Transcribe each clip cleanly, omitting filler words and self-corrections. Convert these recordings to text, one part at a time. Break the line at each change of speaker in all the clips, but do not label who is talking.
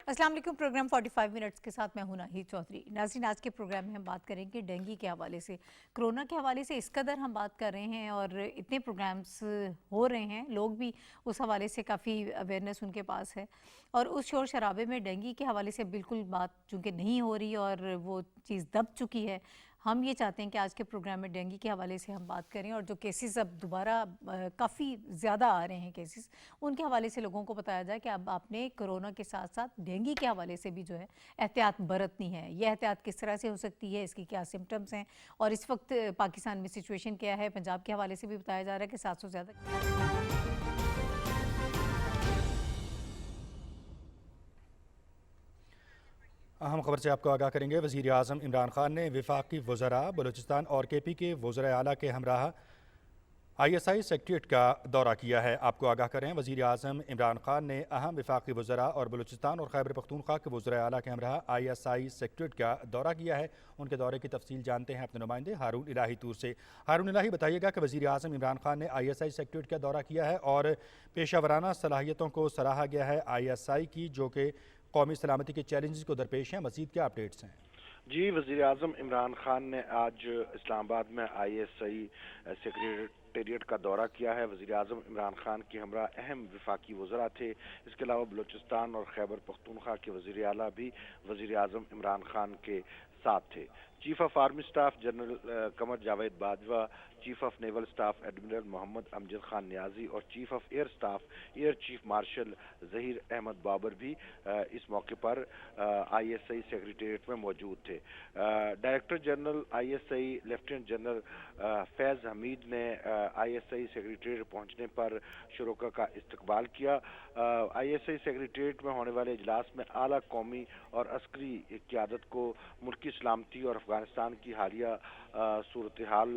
अस्सलाम वालेकुम। Programme 45 minutes के साथ मैं हूं नाहिद चौधरी। नाज़रीन, आज के प्रोग्राम में हम बात करेंगे डेंगू के हवाले से, कोरोना के हवाले से इस कदर हम बात कर रहे हैं और इतने प्रोग्राम्स हो रहे हैं, लोग भी उस हवाले से काफ़ी अवेयरनेस उनके पास है और उस शोर शराबे में डेंगू के हवाले से बिल्कुल बात चूँकि नहीं हो रही और वो चीज़ दब चुकी है। हम ये चाहते हैं कि आज के प्रोग्राम में डेंगू के हवाले से हम बात करें और जो केसेस अब दोबारा काफ़ी ज़्यादा आ रहे हैं केसेस, उनके हवाले से लोगों को बताया जाए कि अब आपने कोरोना के साथ साथ डेंगू के हवाले से भी जो है एहतियात बरतनी है। ये एहतियात किस तरह से हो सकती है, इसकी क्या सिम्टम्स हैं और इस वक्त पाकिस्तान में सिचुएशन क्या है। पंजाब के हवाले से भी बताया जा रहा है कि 700 से ज़्यादा
अहम खबर से आपको आगाह करेंगे। वज़ीर आज़म इमरान खान ने वफाकी वज़रा बलूचिस्तान और KP के वज़रा आला के हमरा ISI सेक्रेटेरिएट का दौरा किया है। आपको आगाह करें, वज़ीर आज़म इमरान खान ने अहम वफाकी वज़रा और बलूचिस्तान और खैबर पख्तूनख्वा के वज़रा आला के हमरा ISI सेक्रेटेरिएट का दौरा किया है। उनके दौरे की तफसील जानते हैं अपने नुमाइंदे हारून इलाही तूर से। हारून इलाही, बताइएगा कि वज़ीर आज़म इमरान खान ने ISI सेक्रेटेरिएट का दौरा किया है और पेशावराना सलाहियतों को सराहा गया है ISI की, जो कि कौमी सलामती के चैलेंजेस को दरपेश हैं। मज़ीद क्या अपडेट्स हैं?
जी, वज़ीर आज़म इमरान खान ने आज इस्लामाबाद में ISI सेक्रेटेरिएट का दौरा किया है। वज़ीर आज़म इमरान खान के हमरा अहम वफाकी वज़रा थे। इसके अलावा बलूचिस्तान और खैबर पख्तूनख्वा के वज़ीर आला भी वज़ीर आज़म इमरान खान के साथ थे। Chief of army staff general Qamar Javed Bajwa, chief of naval staff admiral Mohammad Amjad Khan Niazi और chief of air staff air chief marshal Zaheer Ahmed Babar भी इस मौके पर ISI सेक्रेटेरिएट में मौजूद थे। Director general ISI lieutenant general Faiz Hameed ने ISI सेक्रेटेरिएट पहुंचने पर शुरोका का इस्तकबाल किया। ISI सेक्रेटेरिएट में होने वाले इजलास में आला कौमी और अस्करी क़यादत को मुल्की सलामती और अफगानिस्तान की हालिया सूरत हाल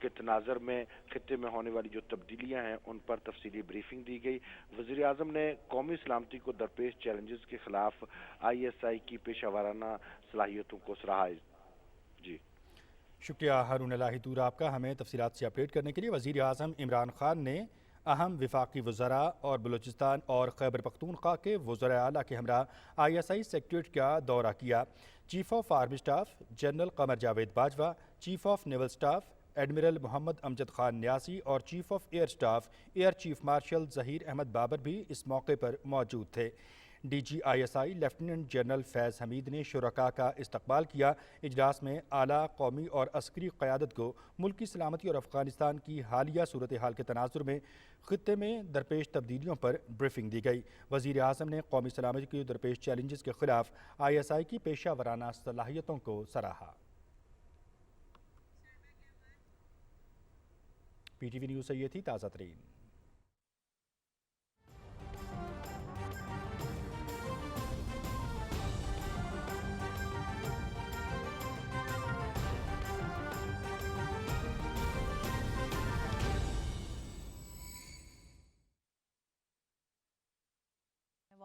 के तनाज़र में खित्ते में होने वाली जो तब्दीलियां हैं उन पर तफसीली ब्रीफिंग दी गई। वज़ीर आज़म ने कौमी सलामती को दरपेश चैलेंजेस के खिलाफ ISI की पेशावराना सलाहियतों को सराहा। जी
शुक्रिया हारून इलाही तूर आपका, हमें तफसीलात से अपडेट करने के लिए। वज़ीर आज़म इमरान खान ने अहम वफाकी वज़रा और बलूचिस्तान और खैबर पख्तूनख्वा के वज़रा आला के हमरा ISI सेक्रेटेरिएट का दौरा किया। Chief of army staff general Qamar Javed Bajwa, chief of naval staff admiral Mohammad Amjad Khan Niazi और chief of air staff air chief marshal Zaheer Ahmed Babar भी इस मौके पर मौजूद थे। DG ISI lieutenant general Faiz Hameed ने शुरका का इस्तकबाल किया। इजलास में आला कौमी और अस्करी क़यादत को मुल्की सलामती और अफगानिस्तान की हालिया सूरत हाल के तनाजुर में खित्ते में दरपेश तब्दीलियों पर ब्रीफिंग दी गई। वज़ीर आज़म ने कौमी सलामती के दरपेश चैलेंजेस के खिलाफ ISI की पेशा वराना सलाहियतों को सराहा। PTV न्यूज़ से ये थी ताज़ा तरीन।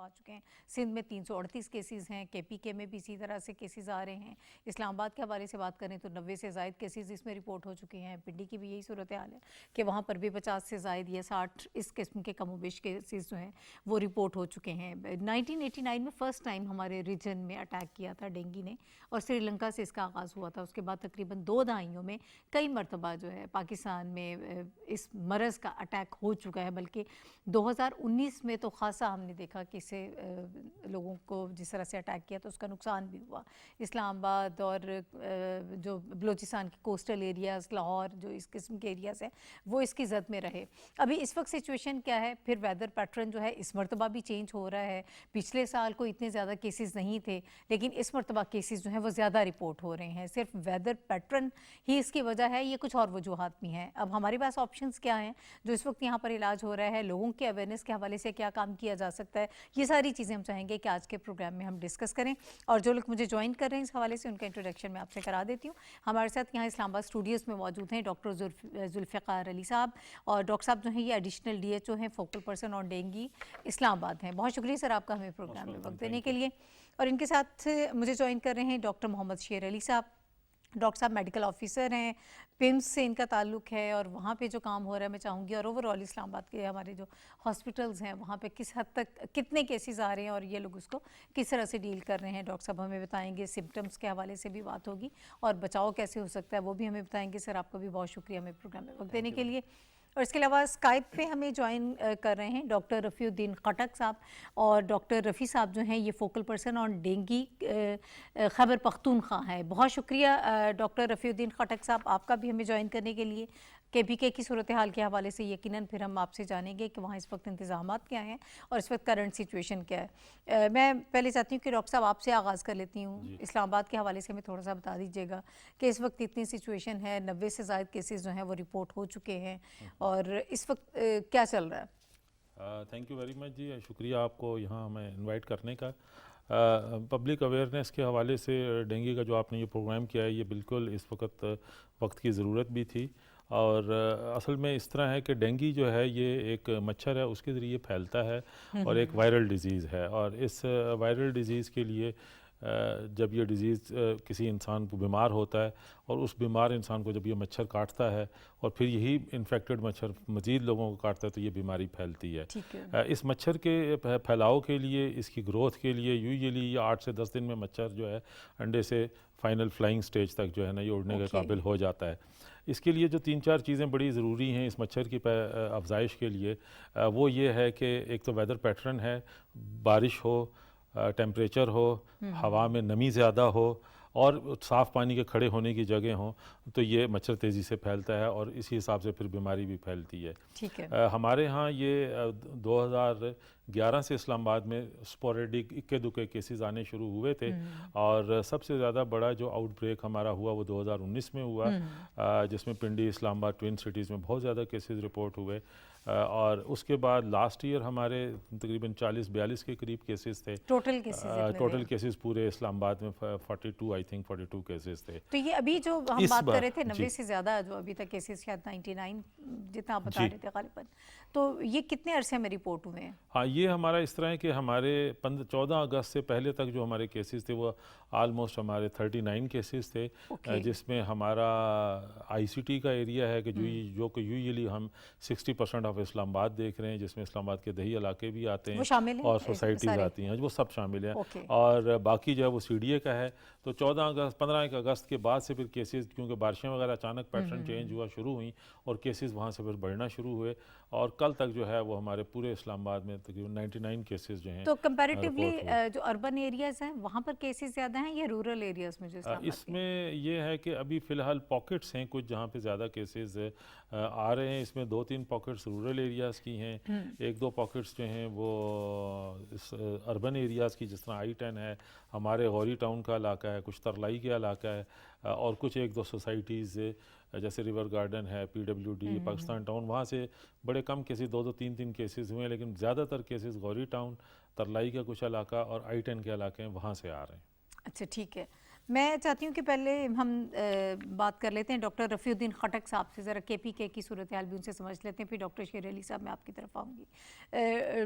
आ चुके हैं। सिंध में 338 केसेस हैं, KPK में भी इसी तरह से केसेस आ रहे हैं। इस्लामाबाद के हवाले से बात करें तो 90 से ज़ायद केसेस इसमें रिपोर्ट हो चुके हैं। पिंडी की भी यही सूरत हाल है कि वहाँ पर भी 50 से ज़ायद या 60 इस किस्म के कमोबेश केसेस जो हैं वो रिपोर्ट हो चुके हैं। 1989 में फ़र्स्ट टाइम हमारे रीजन में अटैक किया था डेंगू ने और श्रीलंका से इसका आगाज़ हुआ था। उसके बाद तकरीबन 2 दहाइयों में कई मरतबा जो है पाकिस्तान में इस मरज़ का अटैक हो चुका है, बल्कि 2019 में तो ख़ासा हमने देखा कि से लोगों को जिस तरह से अटैक किया तो उसका नुकसान भी हुआ। इस्लामाबाद और जो बलूचिस्तान के कोस्टल एरियाज़, लाहौर, जो इस किस्म के एरियाज़ हैं वो इसकी ज़द में रहे। अभी इस वक्त सिचुएशन क्या है, फिर वेदर पैटर्न जो है इस मरतबा भी चेंज हो रहा है। पिछले साल को इतने ज़्यादा केसेस नहीं थे, लेकिन इस मरतबा केसेस जो हैं वो ज़्यादा रिपोर्ट हो रहे हैं। सिर्फ वेदर पैटर्न ही इसकी वजह है, ये कुछ और वजूहात भी हैं। अब हमारे पास ऑप्शंस क्या हैं जो इस वक्त यहाँ पर इलाज हो रहा है, लोगों के अवेयरनेस के हवाले से क्या काम किया जा सकता है, ये सारी चीज़ें हम चाहेंगे कि आज के प्रोग्राम में हम डिस्कस करें। और जो लोग मुझे ज्वाइन कर रहे हैं इस हवाले से उनका इंट्रोडक्शन मैं आपसे करा देती हूँ। हमारे साथ यहाँ इस्लामाबाद स्टूडियोज़ में मौजूद हैं डॉक्टर जुल्फ़िकार अली साहब, और डॉक्टर साहब जो हैं ये एडिशनल DHO हैं, focal person on dengue Islamabad हैं। बहुत शुक्रिया सर आपका हमें प्रोग्राम में वक्त देने के लिए। और इनके साथ मुझे ज्वाइन कर रहे हैं डॉक्टर मोहम्मद शेर अली साहब, ڈاکٹر صاحب میڈیکل آفیسر ہیں، پمس سے ان کا تعلق ہے، اور وہاں پہ جو کام ہو رہا ہے میں چاہوں گی، اور اوور آل اسلام آباد کے ہمارے جو ہاسپٹلز ہیں وہاں پہ کس حد تک کتنے کیسز آ رہے ہیں اور یہ لوگ اس کو کس طرح سے ڈیل کر رہے ہیں، ڈاکٹر صاحب ہمیں بتائیں گے. سمپٹمس کے حوالے سے بھی بات ہوگی اور بچاؤ کیسے ہو سکتا ہے وہ بھی ہمیں بتائیں گے. سر آپ کا بھی بہت شکریہ ہمیں پروگرام میں وقت دینے کے لیے. اور اس کے علاوہ اسکائپ پہ ہمیں جوائن کر رہے ہیں ڈاکٹر رفیع الدین خٹک صاحب، اور ڈاکٹر رفیع صاحب جو ہیں یہ focal person on dengue Khyber Pakhtunkhwa ہے. بہت شکریہ ڈاکٹر رفیع الدین خٹک صاحب آپ کا بھی ہمیں جوائن کرنے کے لیے. کے پی کے کی صورتحال کے حوالے سے یقیناً پھر ہم آپ سے جانیں گے کہ وہاں اس وقت انتظامات کیا ہیں اور اس وقت کرنٹ سچویشن کیا ہے. میں پہلے چاہتی ہوں کہ ڈاکٹر صاحب آپ سے آغاز کر لیتی ہوں. اسلام آباد کے حوالے سے ہمیں تھوڑا سا بتا دیجیے گا کہ اس وقت اتنی سچویشن ہے، 90 سے زائد کیسز جو ہیں وہ رپورٹ ہو چکے ہیں، اور اس وقت کیا چل رہا ہے؟
تھینک یو ویری مچ جی، شکریہ آپ کو یہاں ہمیں انوائٹ کرنے کا. پبلک اویئرنیس کے حوالے سے ڈینگی کا جو آپ نے یہ پروگرام کیا ہے یہ بالکل اس وقت کی ضرورت بھی تھی. اور اصل میں اس طرح ہے کہ ڈینگی جو ہے یہ ایک مچھر ہے، اس کے ذریعے پھیلتا ہے اور ایک وائرل ڈیزیز ہے. اور اس وائرل ڈیزیز کے لیے جب یہ ڈیزیز کسی انسان کو بیمار ہوتا ہے اور اس بیمار انسان کو جب یہ مچھر کاٹتا ہے اور پھر یہی انفیکٹڈ مچھر مزید لوگوں کو کاٹتا ہے تو یہ بیماری پھیلتی ہے. اس مچھر کے پھیلاؤ کے لیے، اس کی گروتھ کے لیے یوزلی 8 سے 10 دن میں مچھر جو ہے انڈے سے فائنل فلائنگ سٹیج تک جو ہے نا یہ اڑنے کے قابل ہو جاتا ہے. اس کے لیے جو 3-4 چیزیں بڑی ضروری ہیں اس مچھر کی افزائش کے لیے، وہ یہ ہے کہ ایک تو ویدر پیٹرن ہے، بارش ہو، ٹیمپریچر ہو، ہوا میں نمی زیادہ ہو اور صاف پانی کے کھڑے ہونے کی جگہ ہوں، تو یہ مچھر تیزی سے پھیلتا ہے اور اسی حساب سے پھر بیماری بھی پھیلتی ہے. ہمارے ہاں یہ 2011 سے اسلام آباد میں سپوریڈک اکے دکے کیسز آنے شروع ہوئے تھے، اور سب سے زیادہ بڑا جو آؤٹ بریک ہمارا ہوا وہ 2019 میں ہوا، جس میں پنڈی، اسلام آباد، ٹوئن سٹیز میں بہت زیادہ کیسز رپورٹ ہوئے. اور اس کے بعد لاسٹ ایئر ہمارے تقریباً 40-42 کے قریب کیسز تھے. ٹوٹل کیسز پورے اسلام آباد میں 42 کیسز تھے.
تو یہ ابھی جو ہم بات کر رہے تھے 90 سے زیادہ جو ابھی تک کیسز، شاید 99 جتنا آپ بتا رہے تھے غالباً، تو یہ کتنے عرصے میں رپورٹ ہوئے ہیں؟
ہاں، یہ ہمارا اس طرح ہے کہ ہمارے 14 اگست سے پہلے تک جو ہمارے کیسز تھے وہ آلموسٹ ہمارے 39 کیسز تھے، جس میں ہمارا آئی سی ٹی کا ایریا ہے کہ جو کہ یوزلی ہم 60% آف اسلام آباد دیکھ رہے ہیں، جس میں اسلام آباد کے دیہی علاقے بھی آتے ہیں اور سوسائٹیز آتی ہیں، وہ سب شامل ہیں. اور باقی جو ہے وہ سی ڈی اے کا ہے. تو 15 اگست کے بعد سے پھر کیسز، کیونکہ بارشیں وغیرہ اچانک پیٹرن چینج ہوا شروع ہوئیں اور کیسز وہاں سے پھر بڑھنا شروع ہوئے، اور کل تک جو ہے وہ ہمارے پورے اسلام آباد میں تقریباً 99 کیسز جو ہیں.
تو کمپیریٹیولی جو اربن ایریاز ہیں وہاں پر کیسز زیادہ ہیں یا رورل ایریاز میں جو اسلام آباد
اس میں یہ ہے کہ ابھی فی الحال پاکٹس ہیں کچھ جہاں پہ زیادہ کیسز آ رہے ہیں. اس میں 2-3 پاکٹس رورل ایریاز کی ہیں، 1-2 پاکٹس جو ہیں وہ اربن ایریاز کی، جس طرح I-10 ہے، ہمارے غوری ٹاؤن کا علاقہ ہے، کچھ ترلائی کا علاقہ ہے، اور کچھ 1-2 سوسائٹیز جیسے ریور گارڈن ہے، PWD، پاکستان ٹاؤن، وہاں سے بڑے کم کیسز 2-3 کیسز ہوئے ہیں، لیکن زیادہ تر کیسز غوری ٹاؤن، ترلائی کا کچھ علاقہ اور I-10 کے علاقے ہیں وہاں سے آ رہے ہیں.
اچھا ٹھیک ہے. میں چاہتی ہوں کہ پہلے ہم بات کر لیتے ہیں ڈاکٹر رفیع الدین خٹک صاحب سے، ذرا کے پی کے کی صورتحال بھی ان سے سمجھ لیتے ہیں، پھر ڈاکٹر شیر علی صاحب میں آپ کی طرف آؤں گی.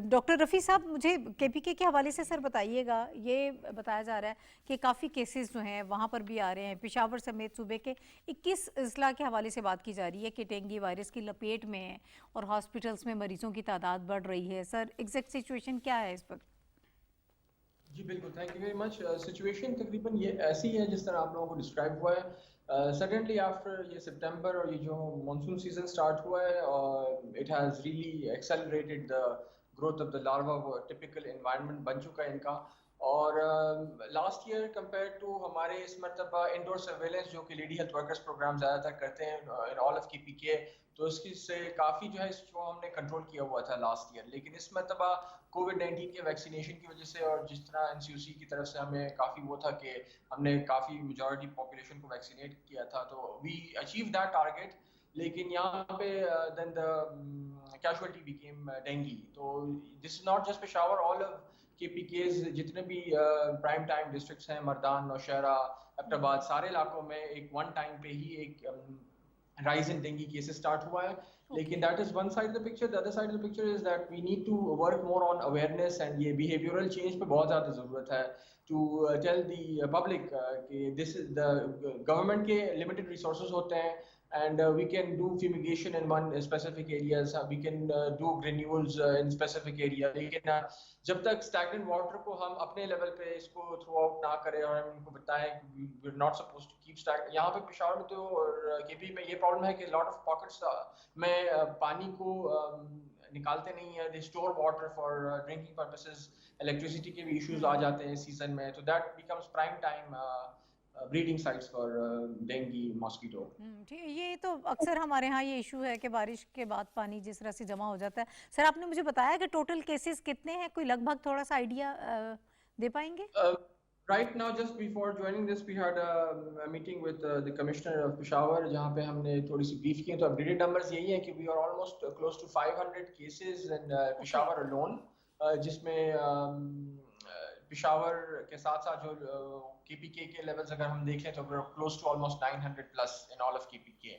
ڈاکٹر رفیع صاحب مجھے کے پی کے حوالے سے سر بتائیے گا، یہ بتایا جا رہا ہے کہ کافی کیسز جو ہیں وہاں پر بھی آ رہے ہیں، پشاور سمیت صوبے کے 21 اضلاع کے حوالے سے بات کی جا رہی ہے کہ ڈینگی وائرس کی لپیٹ میں ہیں اور ہاسپٹلس میں مریضوں کی تعداد بڑھ رہی ہے. سر ایگزیکٹ سچویشن کیا ہے اس وقت؟
جی بالکل، thank you very much. Situation تقریباً یہ ایسی ہے جس طرح آپ لوگوں کو ڈسکرائب ہوا ہے. سڈنلی آفٹر یہ سپٹمبر اور یہ جو مانسون سیزن سٹارٹ ہوا ہے، it has really accelerated the growth of the larva. وہ ٹپیکل انوائرمنٹ بن چکا ہے ان کا. اور لاسٹ ایئر کمپیئر ٹو ہمارے اس مرتبہ انڈور سرویلنس جو کہ لیڈی ہیلتھ ورکرز پروگرام زیادہ تر کرتے ہیں ان آل آف KPK، تو اس کی سے کافی جو ہے اس کو ہم نے کنٹرول کیا ہوا تھا لاسٹ ایئر. لیکن اس مرتبہ کووڈ-19 کے ویکسینیشن کی وجہ سے اور جس طرح NCOC کی طرف سے ہمیں کافی وہ تھا کہ ہم نے کافی میجورٹی پاپولیشن کو ویکسینیٹ کیا تھا، تو وی اچیو دیٹ ٹارگیٹ. لیکن یہاں پہ then the casualty became dengue. تو this is not just Peshawar, all of KPKs جتنے بھی پرائم ٹائم ڈسٹرکٹس ہیں، مردان، نوشہرہ، ایبٹ آباد، سارے علاقوں میں ایک ون ٹائم پہ ہی ایک rise in dengue cases start hua hai. Lekin that is one side of the picture. The other side of the picture is that we need to work more on awareness, and ye behavioral change pe bahut zyada zarurat hai to tell the public ki this is the government ke limited resources hote hain, and we can do fumigation in one specific areas, we can do granules in specific area. लेकिन जब तक stagnant water को हम अपने level पे इसको throw out ना करें और हम इनको बताएं कि we're not supposed to keep stagnant. यहाँ पे पेशावर में तो और केपी में ये problem है कि lot of pockets में पानी को निकालते नहीं है. They store water for drinking purposes. Electricity के भी issues आ जाते हैं season में, so that becomes prime time breeding sites for dengue mosquito.
ठीक है, ये तो अक्सर हमारे यहाँ ये इशू है कि बारिश के बाद पानी जिस तरह से जमा हो जाता है. सर आपने मुझे बताया कि टोटल केसेस कितने हैं, कोई लगभग थोड़ा सा आइडिया दे पाएंगे?
Right now, just before joining this, we had a meeting with the Commissioner of Peshawar, जहाँ पे हमने थोड़ी सी brief की. तो updated numbers यही है कि we are almost close to 500 cases in Peshawar alone, जिसमें पेशावर के साथ साथ जो केपीके के लेवल्स अगर हम देखें तो we're close to almost 900 plus in all of KPK,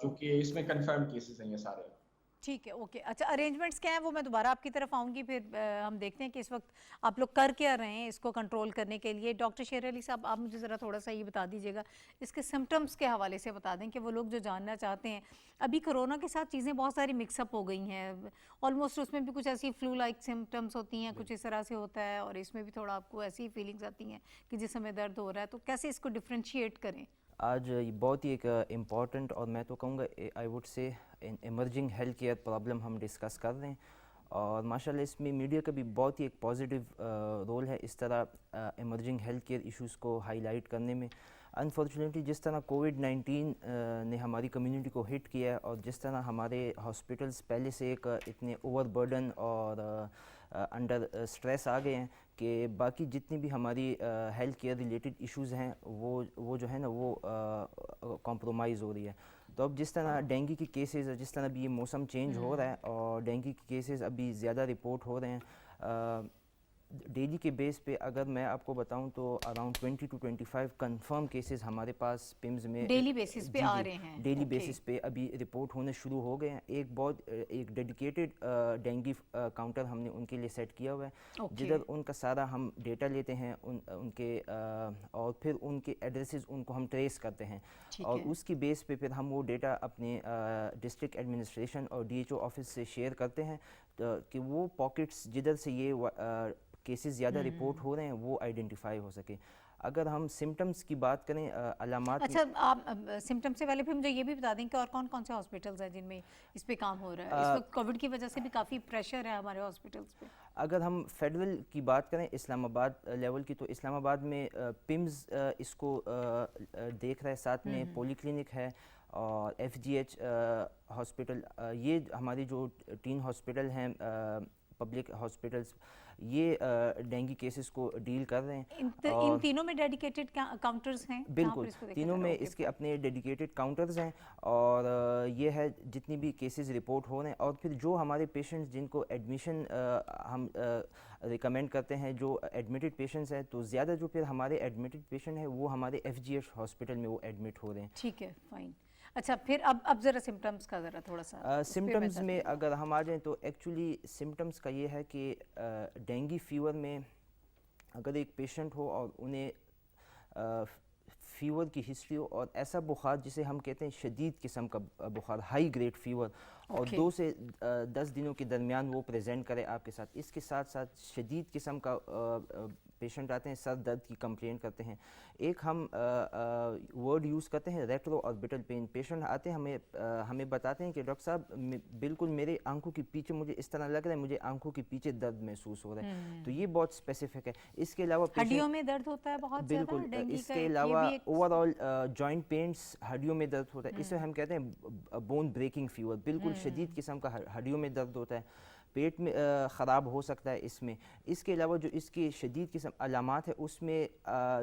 जो कि इसमें confirmed cases हैं ये सारे.
ठीक है, ओके. अच्छा, अरेंजमेंट्स क्या हैं वो मैं दोबारा आपकी तरफ आऊँगी, फिर हम देखते हैं कि इस वक्त आप लोग कर क्या रहे हैं इसको कंट्रोल करने के लिए. डॉक्टर शेर अली साहब, आप मुझे ज़रा थोड़ा सा ये बता दीजिएगा, इसके सिम्टम्स के हवाले से बता दें कि वो लोग जो जानना चाहते हैं. अभी कोरोना के साथ चीज़ें बहुत सारी मिक्सअप हो गई हैं, ऑलमोस्ट उसमें भी कुछ ऐसी फ्लू लाइक सिम्टम्स होती हैं, कुछ इस तरह से होता है, और इसमें भी थोड़ा आपको ऐसी फीलिंग्स आती हैं कि जिस समय दर्द हो रहा है. तो कैसे इसको डिफ्रेंशिएट करें?
आज ये बहुत ही एक इम्पॉर्टेंट और मैं तो कहूँगा I would say emerging health care problem हम डिस्कस कर रहे हैं, और माशाल्लाह इसमें मीडिया का भी बहुत ही एक पॉजिटिव रोल है इस तरह इमर्जिंग हेल्थ केयर इश्यूज़ को हाईलाइट करने में. अनफॉर्चुनेटली जिस तरह कोविड-19 ने हमारी कम्युनिटी को हिट किया है, और जिस तरह हमारे हॉस्पिटल्स पहले से एक इतने ओवरबर्डन और अंडर स्ट्रेस आ गए हैं कि बाकी जितनी भी हमारी हेल्थ केयर रिलेटेड इश्यूज़ हैं वो जो है ना वो कॉम्प्रोमाइज़ हो रही है. तो अब जिस तरह डेंगू के केसेस, जिस तरह अभी ये मौसम चेंज हो रहा है और डेंगू के केसेस अभी ज़्यादा रिपोर्ट हो रहे हैं, डेली के बेस पे अगर मैं आपको बताऊं तो अराउंड 20 to 25 कंफर्म केसेस हमारे पास पिम्स में
डेली बेसिस पे आ रहे हैं.
डेली बेसिस पे अभी रिपोर्ट होने शुरू हो गए हैं. एक डेडिकेटेड डेंगू काउंटर हमने उनके लिए सेट किया हुआ है, जिधर उनका सारा हम डेटा लेते हैं उनके और फिर उनके एड्रेसेस उनको हम ट्रेस करते हैं, और उसकी बेस पे फिर हम वो डेटा अपने डिस्ट्रिक्ट एडमिनिस्ट्रेशन और DHO ऑफिस से शेयर करते हैं कि वो पॉकेट्स जिधर से ये केसेस ज़्यादा रिपोर्ट हो रहे हैं वो आइडेंटिफाई हो सके. अगर हम सिम्टम्स की बात करें, अलामात.
अच्छा, आप सिम्टम से पहले फिर मुझे ये भी बता दें कि और कौन कौन से हॉस्पिटल्स हैं जिनमें इस पे काम हो रहा है? इस वक्त कोविड की वजह से भी काफ़ी प्रेशर है हमारे हॉस्पिटल्स पे.
अगर हम फेडरल की बात करें इस्लामाबाद लेवल की, तो इस्लामाबाद में पिम्स इसको देख रहा है, साथ में पॉली क्लिनिक है और FGH हॉस्पिटल. ये हमारी जो 3 हॉस्पिटल हैं पब्लिक हॉस्पिटल्स, ये डेंगू केसेस को डील कर रहे हैं.
इन तीनों में डेडिकेटेड काउंटर्स हैं?
बिल्कुल, तीनों में इसके अपने डेडिकेटेड काउंटर्स हैं, और ये है जितनी भी केसेस रिपोर्ट हो रहे हैं, और फिर जो हमारे पेशेंट्स जिनको एडमिशन हम रिकमेंड करते हैं, जो एडमिटेड पेशेंट्स हैं, तो ज़्यादा जो फिर हमारे एडमिटेड पेशेंट हैं वो हमारे FGH हॉस्पिटल में वो एडमिट हो रहे हैं.
ठीक है, फाइन. अच्छा, फिर अब ज़रा सिम्टम्स का ज़रा थोड़ा सा
सिम्टम्स में अगर हम आ जाएं तो एक्चुअली सिम्टम्स का ये है कि डेंगू फीवर में अगर एक पेशेंट हो और उन्हें फीवर की हिस्ट्री हो और ऐसा बुखार जिसे हम कहते हैं शदीद किस्म का बुखार, हाई ग्रेड फीवर, और 2 से 10 दिनों के दरमियान वो प्रेजेंट करे आपके साथ. इसके साथ साथ शदीद किस्म का पेशेंट आते हैं, सर दर्द की कंप्लेंट करते हैं. एक हम वर्ड यूज़ करते हैं रेट्रो ऑर्बिटल पेन. पेशेंट आते हैं हमें बताते हैं कि डॉक्टर साहब बिल्कुल मेरे आंखों के पीछे मुझे इस तरह लग रहा है, मुझे आंखों के पीछे दर्द महसूस हो रहा है. तो ये बहुत स्पेसिफिक है. इसके अलावा
हड्डियों में दर्द होता है बहुत ज़्यादा.
बिल्कुल, इसके अलावा ओवरऑल जॉइंट पेन्स, हड्डियों में दर्द होता है. इसे हम कहते हैं बोन ब्रेकिंग फीवर. बिल्कुल शदीद किस्म का हड्डियों में दर्द होता है. पेट में ख़राब हो सकता है इसमें. इसके अलावा जो इसकी शदीद किस्म अलामात है उसमें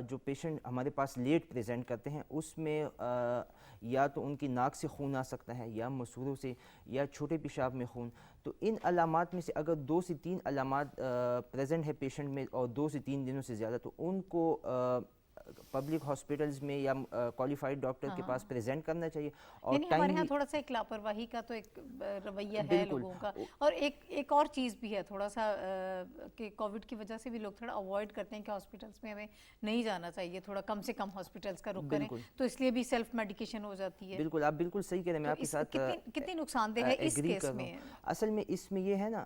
जो पेशेंट हमारे पास लेट प्रेजेंट करते हैं उसमें या तो उनकी नाक से खून आ सकता है, या मसूरों से, या छोटे पेशाब में खून. तो इन अलामात में से अगर 2 से 3 अलामात प्रेजेंट है पेशेंट में और 2 से 3 दिनों से ज़्यादा, तो उनको पब्लिक हॉस्पिटल्स में या क्वालिफाइड डॉक्टर के पास प्रेजेंट करना चाहिए और
यानी हमारे यहाँ
टाइमली
थोड़ा सा एक लापरवाही का तो एक रवैया है
बिल्कुल।
लोगों का, और एक और चीज़ भी है थोड़ा सा कि कोविड की वजह से भी लोग थोड़ा अवॉइड करते हैं कि हॉस्पिटल्स में हमें नहीं जाना चाहिए, थोड़ा कम से कम हॉस्पिटल्स का रुख करें, तो इसलिए भी सेल्फ मेडिकेशन हो जाती है।
बिल्कुल, आप बिल्कुल सही कह रहे हैं, मैं आपके साथ
कितनी नुकसानदेह है इस
एग्री
केस
कर रहा
में?
हूँ। असल में इसमें ये है ना,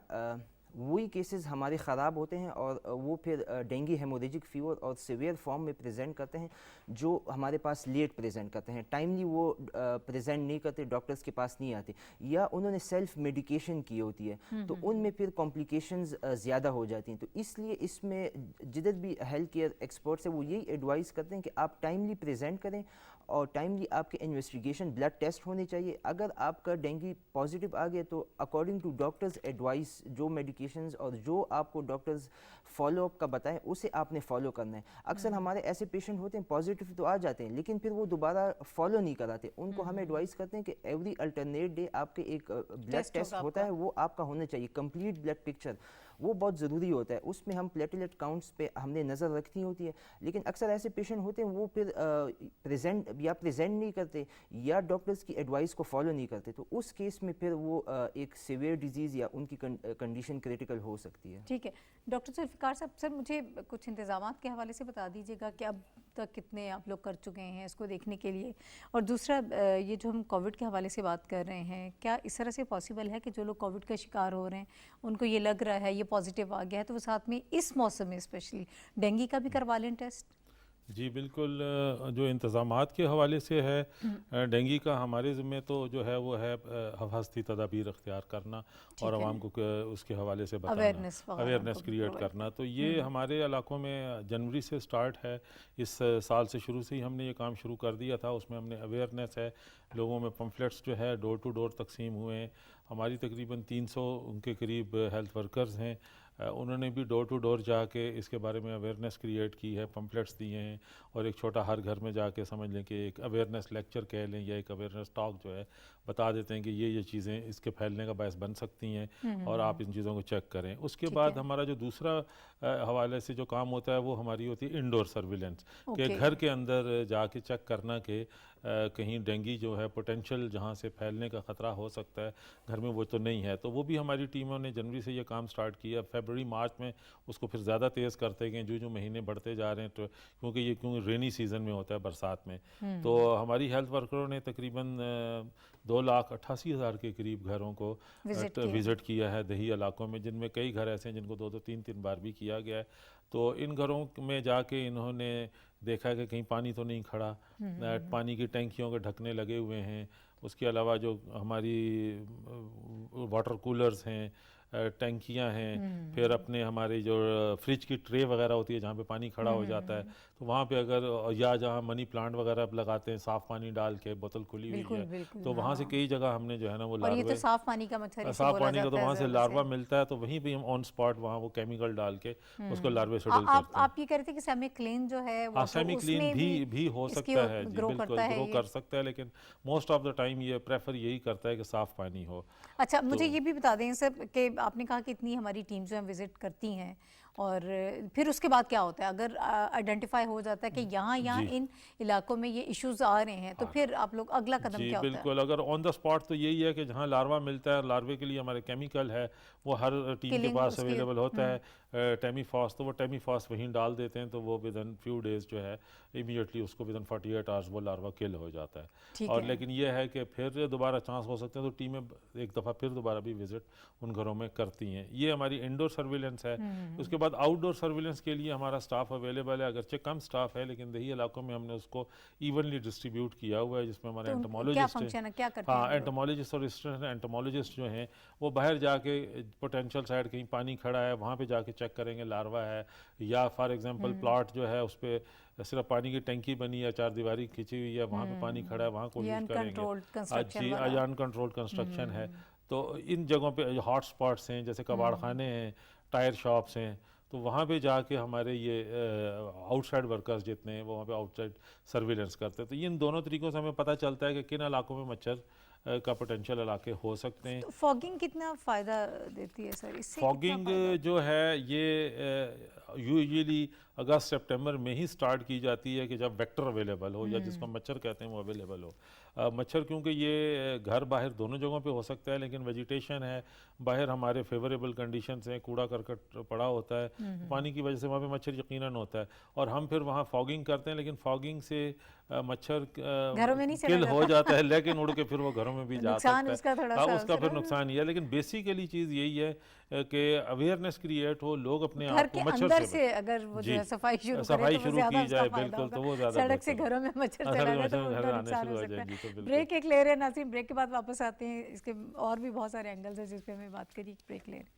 वही केसेस हमारे ख़राब होते हैं और वो फिर डेंगू हेमोरेजिक फीवर और सीवियर फॉर्म में प्रेजेंट करते हैं, जो हमारे पास लेट प्रेजेंट करते हैं, टाइमली वो प्रेजेंट नहीं करते, डॉक्टर्स के पास नहीं आते, या उन्होंने सेल्फ मेडिकेशन की होती है, तो उनमें फिर कॉम्प्लिकेशंस ज़्यादा हो जाती हैं। तो इसलिए इसमें जिधर भी हेल्थ केयर एक्सपर्ट्स हैं वो यही एडवाइस करते हैं कि आप टाइमली प्रेजेंट करें और टाइमली आपके इन्वेस्टिगेशन ब्लड टेस्ट होने चाहिए। अगर आपका डेंगू पॉजिटिव आ गया तो अकॉर्डिंग टू डॉक्टर्स एडवाइस जो मेडिकेशंस और जो आपको डॉक्टर्स फॉलोअप का बताएं उसे आपने फॉलो करना है। अक्सर हमारे ऐसे पेशेंट होते हैं पॉजिटिव तो आ जाते हैं लेकिन फिर वो दोबारा फॉलो नहीं कराते, उनको हम एडवाइस करते हैं कि एवरी अल्टरनेट डे आपके एक ब्लड टेस्ट होता है, वो आपका होना चाहिए, कंप्लीट ब्लड पिक्चर, वो बहुत ज़रूरी होता है। उसमें हम प्लेटलेट काउंट्स पे हमने नज़र रखनी होती है, लेकिन अक्सर ऐसे पेशेंट होते हैं वो फिर प्रेजेंट नहीं करते या डॉक्टर्स की एडवाइस को फॉलो नहीं करते, तो उस केस में फिर वो एक सीवियर डिजीज़ या उनकी कंडीशन क्रिटिकल हो सकती है।
ठीक है डॉक्टर जुल्फ़िकार साहब, सर मुझे कुछ इंतज़ामात के हवाले से बता दीजिएगा कि अब तक कितने आप लोग कर चुके हैं इसको देखने के लिए, और दूसरा ये जो हम कोविड के हवाले से बात कर रहे हैं, क्या इस तरह से पॉसिबल है कि जो लोग कोविड का शिकार हो रहे हैं उनको ये लग रहा है ये पॉजिटिव आ गया है तो वो साथ में इस मौसम में स्पेशली डेंगू का भी करवा लें टेस्ट?
जी बिल्कुल, जो इंतज़ामात के हवाले से है डेंगू का हमारे ज़िम्मे तो जो है वो है हफाजती तदाबीर अख्तियार करना और आवाम को उसके हवाले से बताना, अवेयरनेस क्रिएट करना। तो ये हमारे इलाकों में जनवरी से स्टार्ट है, इस साल से शुरू से ही हमने ये काम शुरू कर दिया था। उसमें हमने अवेयरनेस है, लोगों में पम्फलेट्स जो है डोर टू डोर तकसीम हुए हैं। हमारी तकरीबन 300 उनके करीब हेल्थ वर्कर्स हैं, उन्होंने भी डोर टू डोर जाके इसके बारे में अवेयरनेस क्रिएट की है, पम्फलेट्स दिए हैं, और एक छोटा हर घर में जाके समझ लें कि एक अवेयरनेस लेक्चर कह लें या एक अवेयरनेस टॉक जो है बता देते हैं कि ये चीज़ें इसके फैलने का बायस बन सकती हैं और आप इन चीज़ों को चेक करें। उसके बाद हमारा जो दूसरा हवाले से जो काम होता है वो हमारी होती है इंडोर सर्विलेंस, कि घर के अंदर जाके चेक करना कि कहीं डेंगू जो है पोटेंशियल जहाँ से फैलने का ख़तरा हो सकता है घर में वो तो नहीं है। तो वो भी हमारी टीमों ने जनवरी से ये काम स्टार्ट किया। फरवरी मार्च में उसको फिर ज़्यादा तेज़ करते गए जो महीने बढ़ते जा रहे हैं, तो क्योंकि रेनी सीज़न में होता है, बरसात में, तो हमारी हेल्थ वर्करों ने तकरीबन 2,88,000 के करीब घरों को विज़िट किया है दही इलाकों में, जिनमें कई घर ऐसे हैं जिनको 2-2 3-3 बार भी किया गया है। तो इन घरों में जाके इन्होंने देखा कि कहीं पानी तो नहीं खड़ा, पानी की टैंकियों के ढकने लगे हुए हैं। उसके अलावा जो हमारी वाटर कूलर्स हैं, टैंकियां हैं, फिर अपने हमारे जो फ्रिज की ट्रे वगैरह होती है जहाँ पे पानी खड़ा हो जाता है, तो वहाँ पे अगर या जहाँ मनी प्लांट वगैरह अब लगाते हैं साफ़ पानी डाल के, बोतल खुली हुई है, तो वहाँ से कई जगह हमने जो है ना वो
और ये तो साफ़ पानी का मच्छर
साफ़ पानी का तो वहाँ से लार्वा मिलता है, तो वहीं पे हम ऑन स्पॉट वहाँ वो केमिकल डाल के उसको लार्वे शेड्यूल करते हैं।
आप ये कह रहे थे कि सेमी क्लीन जो है
सेमी क्लीन भी हो सकता है, जी बिल्कुल ग्रो कर सकता है, लेकिन मोस्ट ऑफ द टाइम ये प्रेफर यही करता है कि साफ़ पानी हो।
अच्छा, मुझे ये भी बता दें सर कि आपने कहा कि इतनी हमारी टीम जो है विजिट करती हैं, और फिर उसके बाद क्या होता है अगर आइडेंटिफाई हो जाता है कि यहाँ इन इलाकों में ये इश्यूज आ रहे हैं, तो फिर आप लोग अगला कदम क्या होता है?
बिल्कुल, अगर ऑन द स्पॉट तो यही है कि जहाँ लार्वा मिलता है, लार्वे के लिए हमारे केमिकल है वो हर टीम के पास अवेलेबल होता है, टेमीफॉस, तो वो टेमीफॉस वहीं डाल देते हैं, तो वो विद इन फ्यू डेज जो है इमीडिएटली उसको विद इन 48 आवर्स वो लार्वा किल हो जाता है। और लेकिन ये है कि फिर दोबारा चांस हो सकते हैं, तो टीमें एक दफ़ा फिर दोबारा भी विजिट उन घरों में करती हैं। ये हमारी इंडोर सर्विलेंस है। उसके बाद आउटडोर सर्विलेंस के लिए हमारा स्टाफ अवेलेबल है, अगरचे कम स्टाफ है लेकिन दही इलाकों में हमने उसको इवनली डिस्ट्रीब्यूट किया हुआ है, जिसमें हमारे एंटोमोलॉजिस्ट हैं, एंटोमोलॉजिस्ट और असिस्टेंट एंटोमोलॉजिस्ट जो हैं वो बाहर जाके पोटेंशियल साइड कहीं पानी खड़ा है वहाँ पे जाके चेक करेंगे लार्वा है, या फॉर एग्जांपल प्लॉट जो है उस पर सिर्फ पानी की टंकी बनी है, चार दीवारी खींची हुई है, वहाँ पे पानी खड़ा है, वहाँ कोशिश करेंगे। अनकंट्रोल्ड कंस्ट्रक्शन है, तो इन जगहों पे हॉट स्पॉट्स हैं जैसे कबाड़ खाने हैं, टायर शॉप्स हैं, तो वहाँ पे जाके हमारे ये आउटसाइड वर्कर्स जितने हैं वो वहाँ पे आउटसाइड सर्विलेंस करते हैं। तो इन दोनों तरीक़ों से हमें पता चलता है कि किन इलाकों में मच्छर کا پوٹینشیل علاقے ہو سکتے ہیں.
فاگنگ کتنا فائدہ دیتی ہے سر؟ اس سے
فاگنگ جو ہے یہ یوزلی اگست سپٹمبر میں ہی سٹارٹ کی جاتی ہے کہ جب ویکٹر اویلیبل ہو یا جس کو مچھر کہتے ہیں وہ اویلیبل ہو. مچھر کیونکہ یہ گھر باہر دونوں جگہوں پہ ہو سکتا ہے لیکن ویجیٹیشن ہے باہر ہمارے فیوریبل کنڈیشنز ہیں, کوڑا کرکٹ پڑا ہوتا ہے, پانی کی وجہ سے وہاں پہ مچھر یقیناً ہوتا ہے اور ہم پھر وہاں فاگنگ کرتے ہیں لیکن فاگنگ سے مچھر کل ہو جاتا ہے لیکن اڑ کے پھر وہ گھروں میں بھی جا سکتا ہے. اس کا پھر نقصان یہ ہے لیکن بیسیکلی چیز یہی ہے کہ اویئرنیس کریٹ ہو, لوگ اپنے آپ کو مچھر سے
اگر وہ
جی
صفائی
شروع کی جائے بالکل تو وہ زیادہ
سڑک سے گھروں میں مچھر چلا جائے تو ان کا نقصان ہو سکتا ہے. بریک ایک لے رہے ہیں ناظرین, بریک کے بعد واپس آتے ہیں. اس کے اور بھی بہت سارے اینگلز ہیں جس پہ ہمیں بات کری. بریک لے رہے ہیں.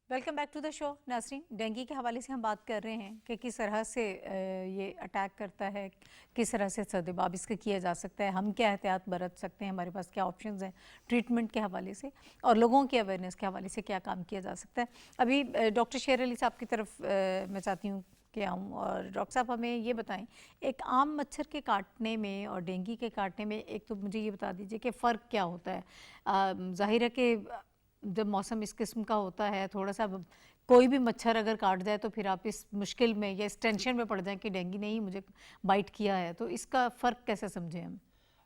ویلکم بیک ٹو دا شو. ناظرین, ڈینگی کے حوالے سے ہم بات کر رہے ہیں کہ کس طرح سے یہ اٹیک کرتا ہے, کس طرح سے سدباب اس کا کیا جا سکتا ہے, ہم کیا احتیاط برت سکتے ہیں, ہمارے پاس کیا آپشنز ہیں ٹریٹمنٹ کے حوالے سے, اور لوگوں کی اویئرنیس کے حوالے سے کیا کام کیا جا سکتا ہے. ابھی ڈاکٹر شیر علی صاحب کی طرف میں چاہتی ہوں کہ آؤں, اور ڈاکٹر صاحب ہمیں یہ بتائیں ایک عام مچھر کے کاٹنے میں اور ڈینگی کے کاٹنے میں ایک تو مجھے یہ بتا دیجئے کہ فرق کیا ہوتا ہے. ظاہر ہے کہ جب موسم اس قسم کا ہوتا ہے تھوڑا سا کوئی بھی مچھر اگر کاٹ جائے تو پھر آپ اس مشکل میں یا اس ٹینشن میں پڑ جائیں کہ ڈینگی نے ہی مجھے بائٹ کیا ہے, تو اس کا فرق کیسے سمجھیں ہم؟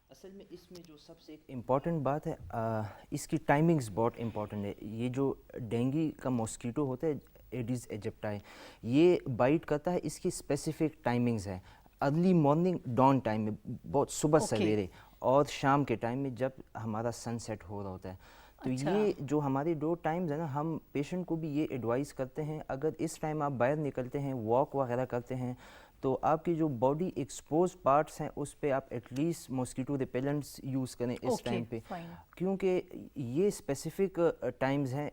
اصل میں اس میں جو سب سے ایک امپورٹنٹ بات ہے اس کی ٹائمنگز بہت امپورٹنٹ ہے. یہ جو ڈینگی کا ماسکیٹو ہوتا ہے ایڈیز ایجپٹائی, یہ بائٹ کرتا ہے, اس کی اسپیسیفک ٹائمنگز ہے. ارلی مارننگ ڈان ٹائم میں, بہت صبح سویرے, اور شام کے ٹائم میں جب ہمارا سن سیٹ ہو رہا ہوتا ہے. تو یہ جو ہمارے دو ٹائمز ہیں نا, ہم پیشنٹ کو بھی یہ ایڈوائز کرتے ہیں اگر اس ٹائم آپ باہر نکلتے ہیں, واک وغیرہ کرتے ہیں, تو آپ کی جو باڈی ایکسپوز پارٹس ہیں اس پہ آپ ایٹ لیسٹ ماسکیٹو ریپیلنٹس یوز کریں اس ٹائم پہ, کیونکہ یہ اسپیسیفک ٹائمز ہیں.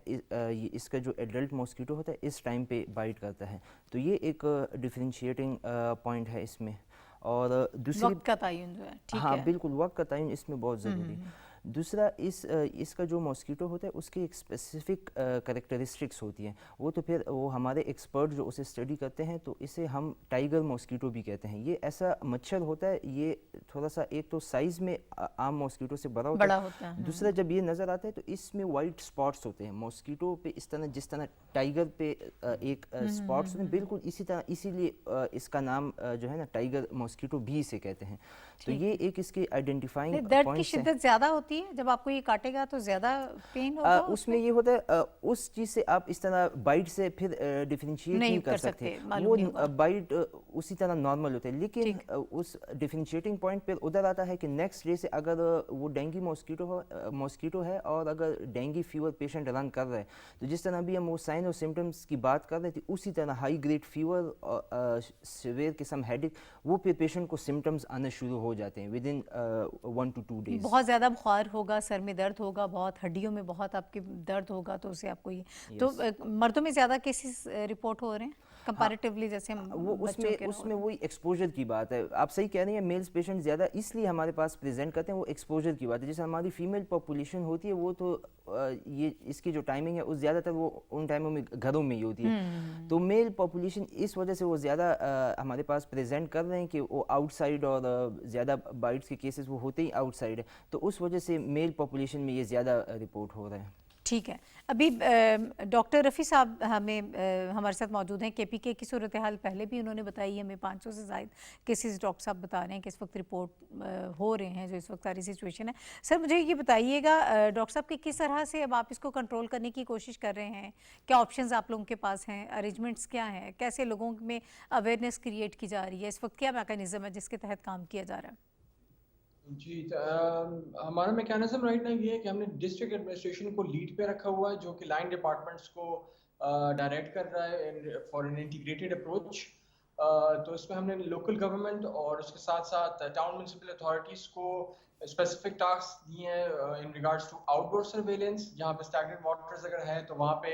اس کا جو ایڈلٹ ماسکیٹو ہوتا ہے اس ٹائم پہ بائٹ کرتا ہے, تو یہ ایک ڈفرینشیٹنگ پوائنٹ ہے اس میں. اور دوسری
وقت کا تعین جو ہے,
ہاں بالکل, وقت کا تعین اس میں بہت ضروری ہے. دوسرا اس کا جو ماسکیٹو ہوتا ہے اس کی ایک اسپیسیفک کریکٹرسٹکس ہوتی ہیں, وہ تو پھر وہ ہمارے ایکسپرٹ جو اسے اسٹڈی کرتے ہیں تو اسے ہم ٹائیگر ماسکیٹو بھی کہتے ہیں. یہ ایسا مچھر ہوتا ہے, یہ تھوڑا سا ایک تو سائز میں عام ماسکیٹو سے بڑا ہوتا ہے, دوسرا جب یہ نظر آتا ہے تو اس میں وائٹ اسپاٹس ہوتے ہیں. ماسکیٹو پہ اس طرح جس طرح ٹائیگر پہ ایک اسپاٹس ہوتے ہیں, بالکل اسی طرح, اسی لیے اس کا نام جو ہے نا ٹائیگر ماسکیٹو بھی اسے کہتے ہیں. تو یہ ایک اس کی آئیڈینٹیفائنگ پوائنٹس ہیں.
درد کی شدت زیادہ ہوتی ہے جب آپ کو یہ کاٹے گا تو زیادہ پین ہوگا
اس میں؟ یہ ہوتا ہے اس چیز سے آپ اس طرح بائٹ سے پھر ڈیفرینشیٹ نہیں کر سکتے, وہ بائٹ اسی طرح نارمل ہوتے ہیں. لیکن اس ڈیفرینشیٹنگ پوائنٹ پہ ادھر آتا ہے کہ نیکسٹ ڈے سے اگر وہ ڈینگی ماسکیٹو ہے اور اگر ڈینگی فیور پیشنٹ رن کر رہا ہے, تو جس طرح بھی ہم وہ سائن اور سمٹمس کی بات کر رہے تھے اسی طرح ہائی گریڈ فیور, سیویئر قسم ہیڈ ایک, وہ پھر پیشنٹ کو سمٹمس آنا شروع ہو جاتے ہیں ود ان 1 to 2 days.
بہت زیادہ بخار ہوگا, سر میں درد ہوگا, بہت ہڈیوں میں بہت آپ کے درد ہوگا, تو اسے آپ کو یہ تو مردوں میں زیادہ کیسز رپورٹ ہو رہے ہیں؟ कंपैरेटिवली जैसे
वो उसमें वही एक्सपोजर की बात है। आप सही कह रही हैं, मेल्स पेशेंट ज़्यादा इसलिए हमारे पास प्रेजेंट करते हैं, वो एक्सपोजर की बात है। जैसे हमारी फीमेल पॉपुलेशन होती है वो तो ये इसकी जो टाइमिंग है उस ज़्यादातर वो उन टाइमों में घरों में ही होती है, तो मेल पॉपुलेशन इस वजह से वो ज़्यादा हमारे पास प्रेजेंट कर रहे हैं कि वो आउटसाइड और ज़्यादा बाइट्स के केसेस वो होते ही आउटसाइड है, तो उस वजह से मेल पॉपुलेशन में ये ज़्यादा रिपोर्ट हो रहा है।
ठीक है, अभी डॉक्टर रफ़ी साहब हमारे साथ मौजूद हैं। केपीके की सूरत हाल पहले भी उन्होंने बताई, हमें 500 से ज़ायद केसेस डॉक्टर साहब बता रहे हैं कि इस वक्त रिपोर्ट हो रहे हैं, जो इस वक्त सारी सिचुएशन है। सर मुझे ये बताइएगा डॉक्टर साहब कि किस तरह से अब आप इसको कंट्रोल करने की कोशिश कर रहे हैं, क्या ऑप्शंस आप लोगों के पास हैं, अरेंजमेंट्स क्या हैं, कैसे लोगों में अवेयरनेस क्रिएट की जा रही है, इस वक्त क्या मैकेनिज़्म है जिसके तहत काम किया जा रहा है?
जी, हमारा मैकेनिज्म राइट ना ये है कि हमने डिस्ट्रिक्ट एडमिनिस्ट्रेशन को लीड पे रखा हुआ है, जो कि लाइन डिपार्टमेंट्स को डायरेक्ट कर रहा है फॉर एन इंटीग्रेटेड अप्रोच। तो इसमें हमने लोकल गवर्नमेंट और उसके साथ साथ टाउन म्यूनिसिपल अथॉरिटीज़ को स्पेसिफिक टास्क दिए हैं in regards to outdoor surveillance, जहाँ पे स्टैग्नेंट वाटर्स अगर है तो वहाँ पे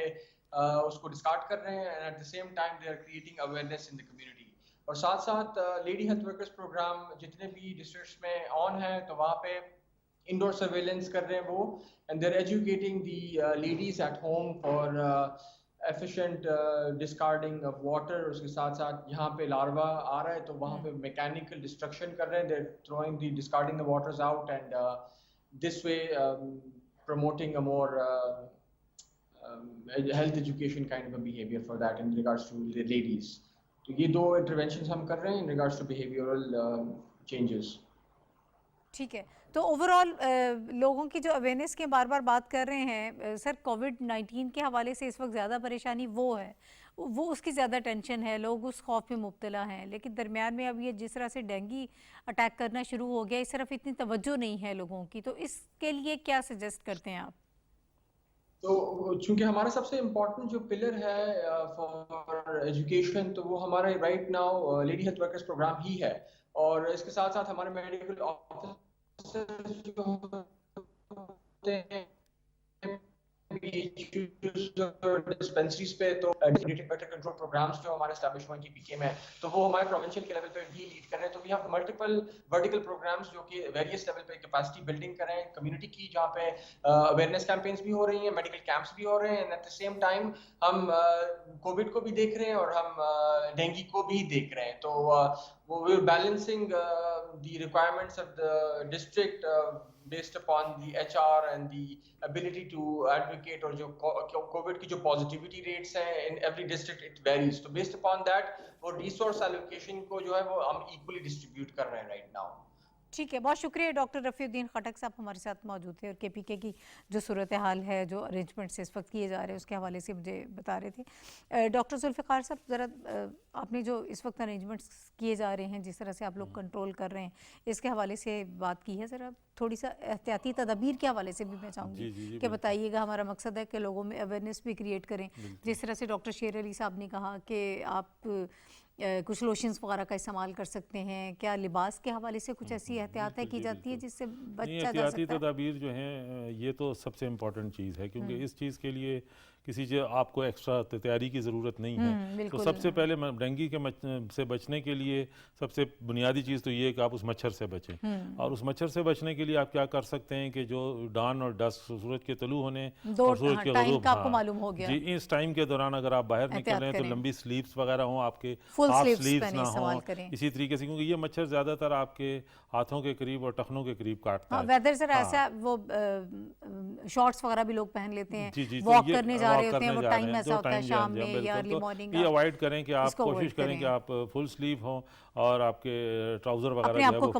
उसको डिस्कार्ड कर रहे हैं, and at the same time they are creating awareness in the community. और साथ साथ लेडी हेल्थ वर्कर्स प्रोग्राम जितने भी डिस्ट्रिक्ट्स में ऑन है तो वहाँ पे इंडोर सर्वेलेंस कर रहे हैं वो, and there educating the ladies at home for efficient discarding of water. उसके साथ साथ यहाँ पे लार्वा आ रहा है तो वहाँ पे मैकेनिकल डिस्ट्रक्शन कर रहे हैं, they're throwing the discarding the waters out, and this way promoting a more health education kind of a behavior for that in regards to the ladies. तो ये दो इंटरवेंशंस हम कर रहे हैं in regards to behavioural changes.
ठीक है, तो ओवरऑल लोगों की जो अवेयरनेस की बार बार बात कर रहे हैं सर, कोविड-19 के हवाले से इस वक्त ज़्यादा परेशानी वो है, वो उसकी ज़्यादा टेंशन है, लोग उस खौफ में मुब्तला हैं, लेकिन दरमियान में अब ये जिस तरह से डेंगू अटैक करना शुरू हो गया, इस तरफ इतनी तवज्जो नहीं है लोगों की, तो इसके लिए क्या सजेस्ट करते हैं आप?
तो चूंकि हमारा सबसे इम्पोर्टेंट जो पिलर है फॉर एजुकेशन, तो वो हमारा right now lady health workers programme ही है, और इसके साथ साथ हमारे मेडिकल ऑफिसर्स जो होते हैं डिस्पेंसरीज पे, तो इंटीग्रेटेड वेक्टर कंट्रोल प्रोग्राम्स जो हमारे एस्टैब्लिश हुए हैं केपीके में, तो वो हमारे प्रोविंशियल के लेवल पे भी लीड कर रहे हैं। तो we have multiple vertical programmes जो कि वेरियस लेवल पे कैपेसिटी बिल्डिंग कर रहे हैं कम्युनिटी की, जहाँ पे अवेयरनेस कैंपेन्स भी हो रही हैं, मेडिकल कैंप्स भी हो रहे हैं, and at the same time हम कोविड को भी देख रहे हैं और हम डेंगू को भी देख रहे हैं। तो we are balancing the requirements of the district based upon the HR and the ability to advocate, और जो कोविड की जो पॉजिटिविटी रेट्स हैं in every district it varies, तो based upon that वो रिसोर्स एलोकेशन को जो है वो हम इक्वली डिस्ट्रीब्यूट कर रहे हैं राइट नाउ।
ठीक है, बहुत शुक्रिया डॉक्टर रफ़ीउद्दीन खटक साहब हमारे साथ मौजूद थे और केपीके की जो सूरत हाल है, जो अरेंजमेंट्स इस वक्त किए जा रहे हैं उसके हवाले से मुझे बता रहे थे। डॉक्टर जुल्फ़िकार साहब, ज़रा आपने जो इस वक्त अरेंजमेंट्स किए जा रहे हैं, जिस तरह से आप लोग कंट्रोल कर रहे हैं, इसके हवाले से बात की है, ज़रा थोड़ी सा एहतियाती तदबीर के हवाले से भी मैं चाहूँगी कि बताइएगा। हमारा मकसद है कि लोगों में अवेयरनेस भी क्रिएट करें, जिस तरह से डॉक्टर शेर अली साहब ने कहा कि आप कुछ लोशंस वगैरह का इस्तेमाल कर सकते हैं, क्या लिबास के हवाले से कुछ ऐसी एहतियातें की जाती है जिससे बचा जा सकता है?
तदाबीर जो हैं ये तो सबसे इम्पॉर्टेंट चीज़ है, क्योंकि इस चीज़ के लिए किसी जो आपको एक्स्ट्रा तैयारी की ज़रूरत नहीं है। तो सबसे पहले डेंगू के से बचने के लिए सबसे बुनियादी चीज़ तो ये है कि आप उस मच्छर से बचें, और उस मच्छर से बचने के लिए आप क्या कर सकते हैं कि जो डान और डस्ट, सूरज के तलू होने और सूरज के ग़ुरूब,
आपको मालूम हो गया,
जी इस टाइम के दौरान अगर आप बाहर निकल रहे हैं तो लंबी स्लीव्स वगैरह हों, आपके हाफ स्लीव्स ना हो इसी तरीके से, क्योंकि ये मच्छर ज़्यादातर आपके हाथों के करीब और टखनों के करीब काटता है।
वेदर सर ऐसा वो शॉर्ट्स वगैरह भी लोग पहन लेते हैं, वॉक करने जा रहे होते हैं, वो टाइम ऐसा होता है शाम में या अर्ली मॉर्निंग,
ये अवॉइड करें कि आप कोशिश करें कि आप फुल स्लीव हों और आपके ट्राउज़र वगैरह जो है वो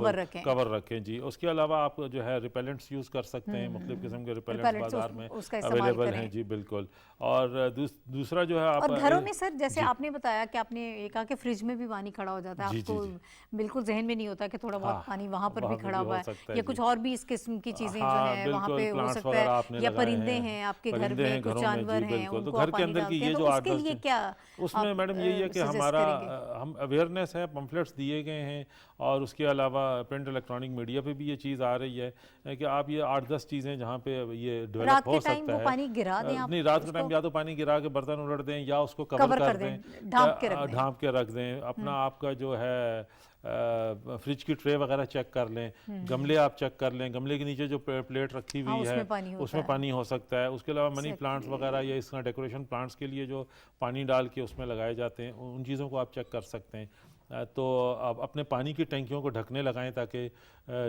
कवर रखें। जी, उसके अलावा आप जो है रिपेलेंट्स यूज़ कर सकते हैं, मुख्तलिफ किस्म के रिपेलेंट्स बाजार में अवेलेबल हैं। जी बिल्कुल। और दूसरा जो है आप
और घरों में सर, जैसे आपने बताया कि आपने कहा کہ فریج میں بھی پانی کھڑا ہو جاتا ہے,
جی
آپ کو
جی
بالکل ذہن میں نہیں ہوتا کہ تھوڑا بہت پانی وہاں پر بھی کھڑا ہوا ہے, یا کچھ اور بھی اس قسم کی چیزیں جو ہیں وہاں پہ ہو سکتا ہے, یا پرندے ہیں آپ کے گھر میں, کچھ جانور ہیں ان کو آپ پانی ڈالتے ہیں, تو اس کے لیے کیا
اس میں میڈم یہی ہے کہ ہمارا ہم اویئرنیس ہے, پمفلیٹس دیے گئے ہیں, اور اس کے علاوہ پرنٹ الیکٹرانک میڈیا پہ بھی یہ چیز آ رہی ہے کہ آپ یہ 8-10 چیزیں جہاں پہ یہ ڈیولپ ہو سکتا ہے,
پانی گرا دیں,
نہیں رات کے ٹائم یا تو پانی گرا کے برتن الٹ دیں, یا اس کو کور کر دیں, ڈھانپ کے رکھ دیں, اپنا آپ کا جو ہے فریج کی ٹرے وغیرہ چیک کر لیں, گملے آپ چیک کر لیں, گملے کے نیچے جو پلیٹ رکھی ہوئی ہے اس میں پانی ہو سکتا ہے. اس کے علاوہ منی پلانٹس وغیرہ یا اس طرح ڈیکوریشن پلانٹس کے لیے جو پانی ڈال کے اس میں لگائے جاتے ہیں, ان چیزوں کو آپ چیک کر سکتے ہیں. تو آپ اپنے پانی کی ٹینکیوں کو ڈھکنے لگائیں تاکہ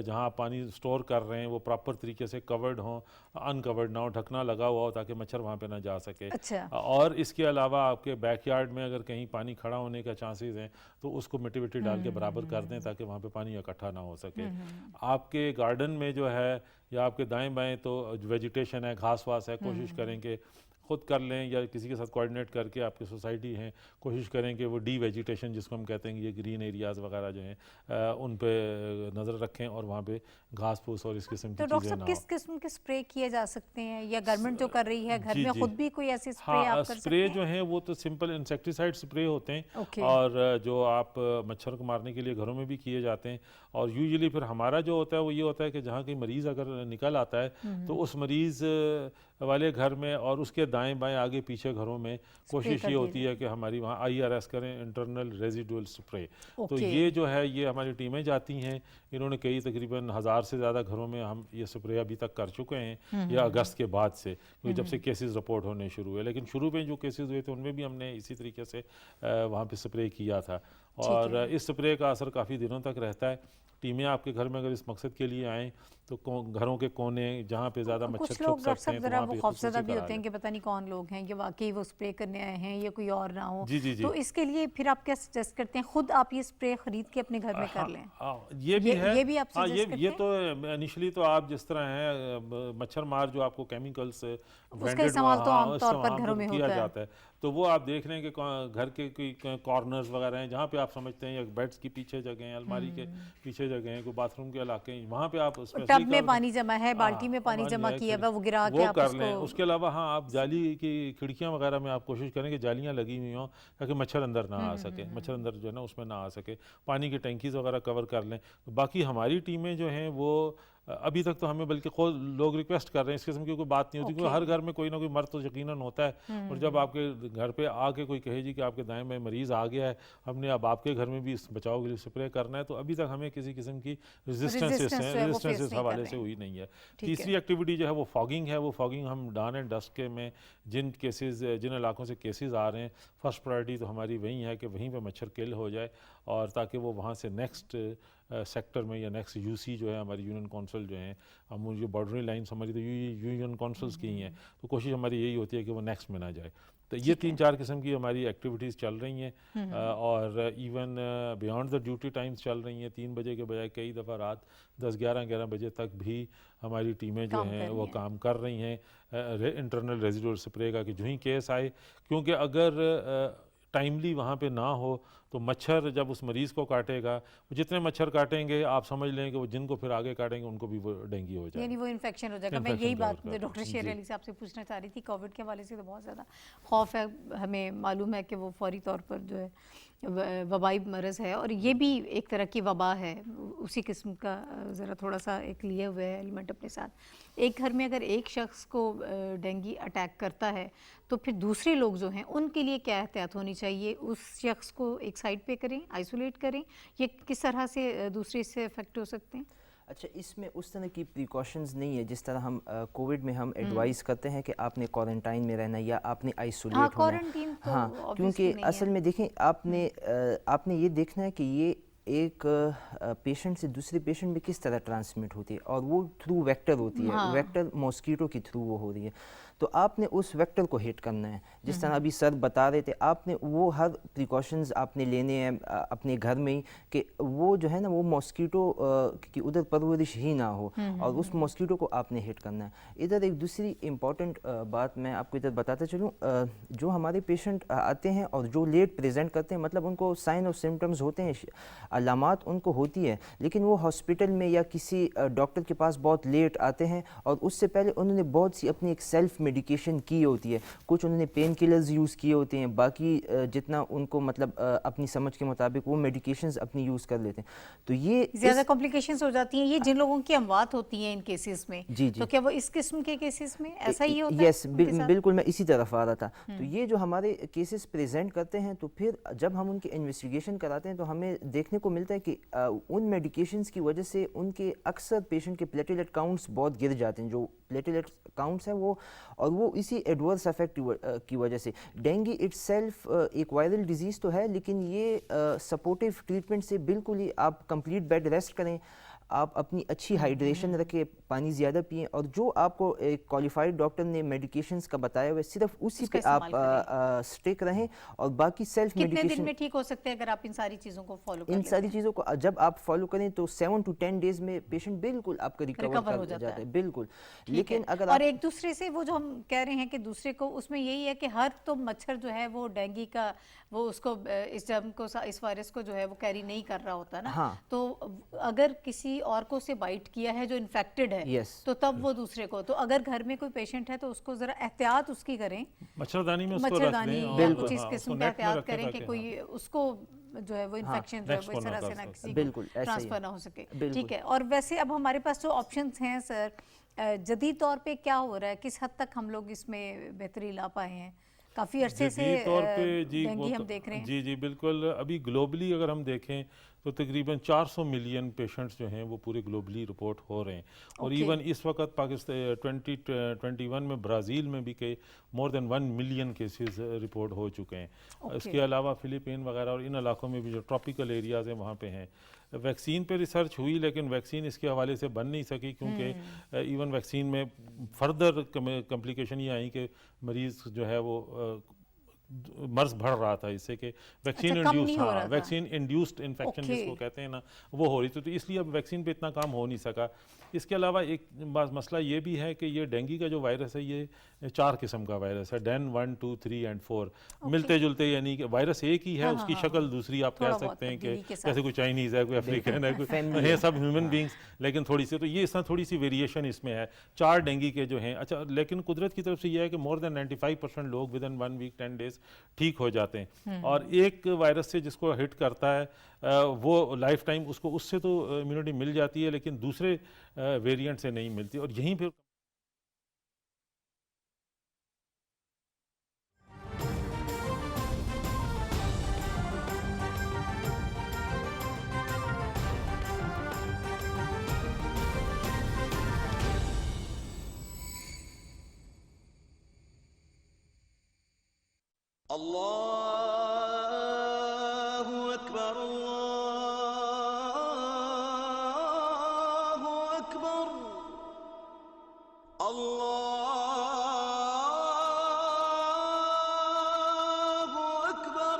جہاں آپ پانی سٹور کر رہے ہیں وہ پراپر طریقے سے کورڈ ہوں, انکورڈ نہ ہو, ڈھکنا لگا ہوا ہو تاکہ مچھر وہاں پہ نہ جا سکے. اور اس کے علاوہ آپ کے بیک یارڈ میں اگر کہیں پانی کھڑا ہونے کا چانسز ہیں تو اس کو مٹی وٹی ڈال کے برابر کر دیں تاکہ وہاں پہ پانی اکٹھا نہ ہو سکے. آپ کے گارڈن میں جو ہے یا آپ کے دائیں بائیں تو ویجیٹیشن ہے, گھاس واس ہے, کوشش کریں کہ خود کر لیں یا کسی کے ساتھ کوآرڈینیٹ کر کے, آپ کی سوسائٹی ہیں کوشش کریں کہ وہ ڈی ویجیٹیشن جس کو ہم کہتے ہیں, یہ گرین ایریاز وغیرہ جو ہیں ان پہ نظر رکھیں اور وہاں پہ گھاس پھوس اور اس قسم کی چیزیں نہ ہو.
تو ڈاکٹر صاحب کس قسم کے سپرے کیے جا سکتے ہیں, یا گورنمنٹ جو کر رہی ہے گھر میں خود بھی کوئی ایسی سپرے آپ کر سکتے ہیں؟
سپرے جو ہیں وہ تو سمپل انسیکٹیسائڈ سپرے ہوتے ہیں, اور جو آپ مچھر کو مارنے کے لیے گھروں میں بھی کیے جاتے ہیں. اور یوزلی پھر ہمارا جو ہوتا ہے وہ یہ ہوتا ہے کہ جہاں کوئی مریض اگر نکل آتا ہے تو اس مریض والے گھر میں اور اس کے دائیں بائیں آگے پیچھے گھروں میں کوشش یہ ہوتی ہے کہ ہماری وہاں IRS کریں, انٹرنل ریزیڈول سپرے. تو یہ جو ہے یہ ہماری ٹیمیں جاتی ہیں, انہوں نے کئی تقریباً 1000 سے زیادہ گھروں میں ہم یہ سپرے ابھی تک کر چکے ہیں, یا اگست کے بعد سے, کیونکہ جب سے کیسز رپورٹ ہونے شروع ہوئے. لیکن شروع میں جو کیسز ہوئے تھے ان میں بھی ہم نے اسی طریقے سے وہاں پہ سپرے کیا تھا, اور اس سپرے کا اثر کافی دنوں تک رہتا ہے. ٹیمیں آپ کے گھر میں اگر اس مقصد کے لیے آئیں تو گھروں کے کونے جہاں پہ زیادہ مچھر چھپ سکتے ہیں تو وہاں پہ
خوفزدہ بھی ہوتے ہیں کہ پتہ نہیں کون لوگ ہیں, کہ واقعی وہ سپرے کرنے آئے ہیں یا کوئی اور نہ ہو. تو اس کے لیے پھر آپ کیا سجیسٹ کرتے ہیں, خود آپ یہ سپرے خرید کے اپنے گھر میں کر لیں؟
یہ بھی ہے,
یہ بھی آپ سجیسٹ کرتے ہیں؟
یہ تو انیشلی تو آپ جس طرح ہیں مچھر مار جو آپ کو کیمیکلز
اس کا استعمال تو عام طور پر گھروں میں
کیا
ہوتا
جاتا ہے, تو وہ آپ دیکھ لیں کہ گھر کے کوئی کارنرز وغیرہ ہیں جہاں پہ آپ سمجھتے ہیں, یا بیڈز کی پیچھے جگہ ہیں, الماری کے پیچھے جگہ ہیں, کوئی باتھ روم کے علاقے ہیں, وہاں پہ آپ
ٹب میں پانی جمع ہے, بالٹی میں پانی جمع کیا ہے, وہ گرا کے آپ
کر لیں. اس کے علاوہ ہاں آپ جالی کی کھڑکیاں وغیرہ میں آپ کوشش کریں کہ جالیاں لگی ہوئی ہوں تاکہ مچھر اندر نہ آ سکے, مچھر اندر جو ہے نا اس میں نہ آ سکے. پانی کی ٹینکیز وغیرہ کور کر لیں. باقی ہماری ٹیمیں جو ہیں وہ ابھی تک تو ہمیں بلکہ خود لوگ ریکویسٹ کر رہے ہیں, اس قسم کی کوئی بات نہیں ہوتی, کیونکہ ہر گھر میں کوئی نہ کوئی مرد تو یقیناً ہوتا ہے, اور جب آپ کے گھر پہ آ کے کوئی کہے جی کہ آپ کے دائیں میں مریض آ گیا ہے, ہم نے اب آپ کے گھر میں بھی اس بچاؤ کے لیے سپرے کرنا ہے, تو ابھی تک ہمیں کسی قسم کی ریزسٹنس اس حوالے سے ہوئی نہیں ہے. تیسری ایکٹیویٹی جو ہے وہ فاگنگ ہے. وہ فاگنگ ہم ڈان اینڈ ڈسٹ کے میں جن علاقوں سے کیسز آ رہے ہیں, فرسٹ پرائرٹی تو ہماری وہیں ہے کہ وہیں پہ مچھر کل ہو جائے, اور تاکہ وہ وہاں سے نیکسٹ سیکٹر میں یا نیکسٹ UC جو ہے ہماری یونین کونسل جو ہیں, ہم جو بارڈری لائنس ہماری تو یونین کونسلز کی ہی ہیں, تو کوشش ہماری یہی ہوتی ہے کہ وہ نیکسٹ میں نہ جائے. تو یہ 3-4 قسم کی ہماری ایکٹیویٹیز چل رہی ہیں, اور even beyond the duty Times چل رہی ہیں. 3 بجے کے بجائے کئی دفعہ رات 10-11 بجے تک بھی ہماری ٹیمیں جو ہیں وہ کام کر رہی ہیں انٹرنل ریزیڈول سپرے کا, کہ جو ہی کیس آئے, کیونکہ اگر ٹائملی وہاں پہ نہ ہو تو مچھر جب اس مریض کو کاٹے گا, جتنے مچھر کاٹیں گے آپ سمجھ لیں کہ وہ جن کو پھر آگے کاٹیں گے ان کو بھی وہ ڈینگی ہو جائے گا,
یعنی وہ انفیکشن ہو جائے گا. میں یہی بات ڈاکٹر شیر علی صاحب سے پوچھنا چاہ رہی تھی. کووڈ کے حوالے سے تو بہت زیادہ خوف ہے, ہمیں معلوم ہے کہ وہ فوری طور پر جو ہے وبائی مرض ہے, اور یہ بھی ایک طرح کی وبا ہے, اسی قسم کا ذرا تھوڑا سا ایک لیے ہوئے ہے ایلیمنٹ اپنے ساتھ. ایک گھر میں اگر ایک شخص کو ڈینگی اٹیک کرتا ہے تو پھر دوسرے لوگ جو ہیں ان کے لیے کیا احتیاط ہونی چاہیے؟ اس شخص کو ایک سائڈ پہ کریں, آئسولیٹ کریں, یا کس طرح سے دوسرے سے افیکٹ ہو سکتے ہیں؟
اچھا, اس میں اس طرح کی پریکاشنز نہیں ہے جس طرح ہم کووڈ میں ہم ایڈوائز کرتے ہیں کہ آپ نے کوارنٹائن میں رہنا یا آپ نے آئسولیٹ ہونا ہے. ہاں, کیونکہ اصل میں دیکھیں آپ نے یہ دیکھنا ہے کہ یہ ایک پیشنٹ سے دوسرے پیشنٹ میں کس طرح ٹرانسمٹ ہوتی ہے, اور وہ تھرو ویکٹر ہوتی ہے, ویکٹر ماسکیٹو کے تھرو وہ ہو رہی ہے. تو آپ نے اس ویکٹر کو ہٹ کرنا ہے. جس طرح ابھی سر بتا رہے تھے, آپ نے وہ ہر پریکاشنز آپ نے لینے ہیں اپنے گھر میں ہی, کہ وہ جو ہے نا وہ ماسکیٹو کی ادھر پرورش ہی نہ ہو, اور اس ماسکیٹو کو آپ نے ہٹ کرنا ہے. ادھر ایک دوسری امپورٹنٹ بات میں آپ کو ادھر بتاتا چلوں, جو ہمارے پیشنٹ آتے ہیں اور جو لیٹ پریزنٹ کرتے ہیں, مطلب ان کو سائن اور سمٹمز ہوتے ہیں, علامات ان کو ہوتی ہے, لیکن وہ ہاسپٹل میں یا کسی ڈاکٹر کے پاس بہت لیٹ آتے ہیں, اور اس سے پہلے انہوں نے بہت سی اپنی ایک سیلف میڈیکیشن کی ہوتی ہے. کچھ انہوں نے پین کلرز یوز کیے ہوتے ہیں, باقی جتنا ان کو مطلب اپنی سمجھ کے مطابق وہ میڈیکیشنز اپنی یوز کر لیتے ہیں. تو یہ
زیادہ کمپلیکیشنز ہو جاتی ہیں, یہ جن لوگوں کی اموات ہوتی ہیں ان کیسز میں,
جی
تو کیا وہ اس قسم کے کیسز میں ایسا ہی ہوتا ہے؟
یس, بالکل میں اسی طرف آ رہا تھا. تو یہ جو ہمارے کیسز پریزنٹ کرتے ہیں, تو پھر جب ہم ان کی انویسٹیگیشن کراتے ہیں تو ہمیں دیکھنے کو ملتا ہے کہ ان میڈیکیشنز کی وجہ سے ان کے اکثر پیشنٹ کے پلیٹلیٹ کاؤنٹس بہت گر جاتے ہیں, جو پلیٹلیٹ کاؤنٹس ہیں وہ, اور وہ اسی ایڈورس افیکٹ کی وجہ سے. ڈینگی اٹ سیلف ایک وائرل ڈیزیز تو ہے, لیکن یہ سپورٹیو ٹریٹمنٹ سے بالکل ہی, آپ کمپلیٹ بیڈ ریسٹ کریں, آپ اپنی اچھی ہائیڈریشن رکھیں, پانی زیادہ پئیں, اور جو آپ کو ایک کوالیفائڈ ڈاکٹر نے میڈیکیشنز کا بتایا ہوا ہے صرف اسی پہ آپ اسٹک رہیں, اور باقی سیلف
کتنے
میڈیکیشن
دن میں ٹھیک ہو سکتے ہیں اگر آپ ان ساری چیزوں کو فالو کریں؟
ان ساری چیزوں کو جب آپ فالو کریں تو 7 to 10 days میں پیشنٹ بالکل آپ کا ریکور ہو جاتا ہے. بالکل. لیکن اگر
اور ایک دوسرے سے وہ جو ہم کہہ رہے ہیں کہ دوسرے کو, اس میں یہی ہے کہ ہر تو مچھر جو ہے وہ ڈینگی کا وہ اس کو اس جرم کو اس وائرس کو جو ہے وہ کیری نہیں کر رہا ہوتا نا, تو اگر کسی اور کو سے بائٹ کیا ہے جو انفیکٹڈ ہے تو تب وہ دوسرے کو, تو اگر گھر میں کوئی پیشنٹ ہے تو اس کو ذرا احتیاط اس کی کریں,
مچھردانی میں اس کو رکھ دیں,
یا کچھ اس قسم کا احتیاط کریں کہ کوئی اس کو جو ہے وہ انفیکشن جو ہے وہ اس طرح سے نہ کسی کو ٹرانسفر نہ ہو سکے. ٹھیک ہے. اور ویسے اب ہمارے پاس جو آپشنز ہیں سر, جدید طور پہ کیا ہو رہا ہے, کس حد تک ہم لوگ اس میں بہتری لا پائے ہیں؟ کافی عرصے سے ڈینگی ہم دیکھ رہے ہیں.
جی بالکل. ابھی گلوبلی اگر ہم دیکھیں تو تقریباً 400 ملین پیشنٹس جو ہیں وہ پورے گلوبلی رپورٹ ہو رہے ہیں, اور ایون اس وقت پاکستان 2021 میں برازیل میں بھی کہ مور دین 1 ملین کیسز رپورٹ ہو چکے ہیں. اس کے علاوہ فلپین وغیرہ اور ان علاقوں میں بھی جو ٹراپیکل ایریاز ہیں وہاں پہ ہیں. ویکسین پہ ریسرچ ہوئی, لیکن ویکسین اس کے حوالے سے بن نہیں سکی, کیونکہ ایون ویکسین میں فردر کمپلیکیشن یہ آئی کہ مریض جو ہے وہ مرض بڑھ رہا تھا اس سے, کہ ویکسین انڈیوسڈ انفیکشن جس کو کہتے ہیں نا وہ ہو رہی تھی, تو اس لیے اب ویکسین پہ اتنا کام ہو نہیں سکا. اس کے علاوہ ایک مسئلہ یہ بھی ہے کہ یہ ڈینگی کا جو وائرس ہے یہ 4 قسم کا وائرس ہے, ڈین 1, 2, 3 and 4 ملتے جلتے, یعنی کہ وائرس ایک ہی ہے, اس کی شکل دوسری آپ کہہ سکتے ہیں کہ جیسے کوئی چائنیز ہے, کوئی افریقن ہے, کوئی ہے, سب ہیومن بینگس, لیکن تھوڑی سی, تو یہ اس طرح تھوڑی سی ویریشن اس میں ہے. 4 ڈینگی کے جو ہیں. اچھا, لیکن قدرت کی طرف سے یہ ہے کہ مور دین 95% لوگ ود ان 1 week 10 days ٹھیک ہو جاتے ہیں, اور ایک وائرس سے جس کو ہٹ کرتا ہے وہ لائف ٹائم اس سے تو امیونٹی مل جاتی ہے, لیکن دوسرے ویریئنٹ سے نہیں ملتی, اور یہیں پھر
اللہ اکبر اللہ اکبر اللہ اکبر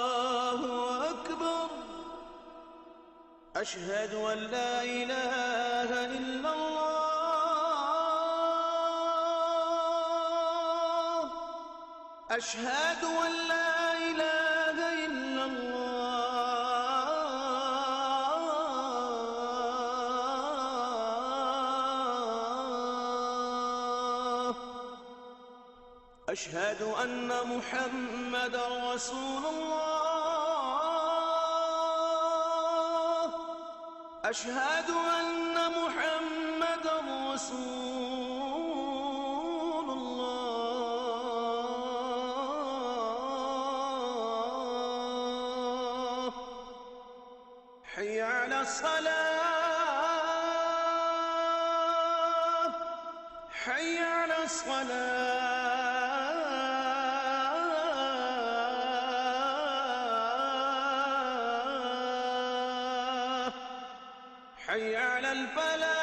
اللہ اکبر اشہد ان لا الہ الا اللہ أشهد أن لا إله إلا الله أشهد أن محمد رسول الله أشهد أن محمد رسول الله حي على الصلاة حي على الصلاة حي على الفلاح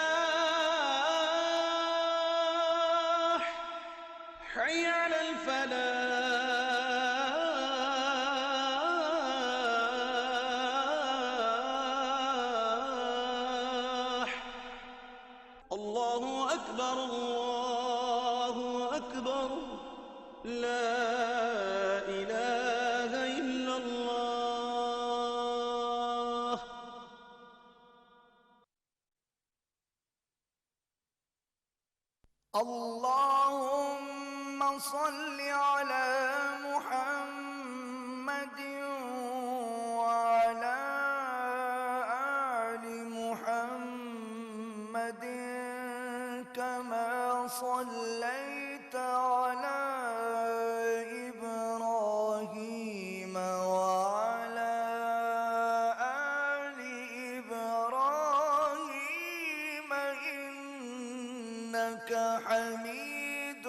حي على الفلاح الله أكبر الله أكبر لا إله إلا الله
اللهم صل على محمد وعلى آل محمد كما صليت على إبراهيم وعلى آل إبراهيم إنك حميد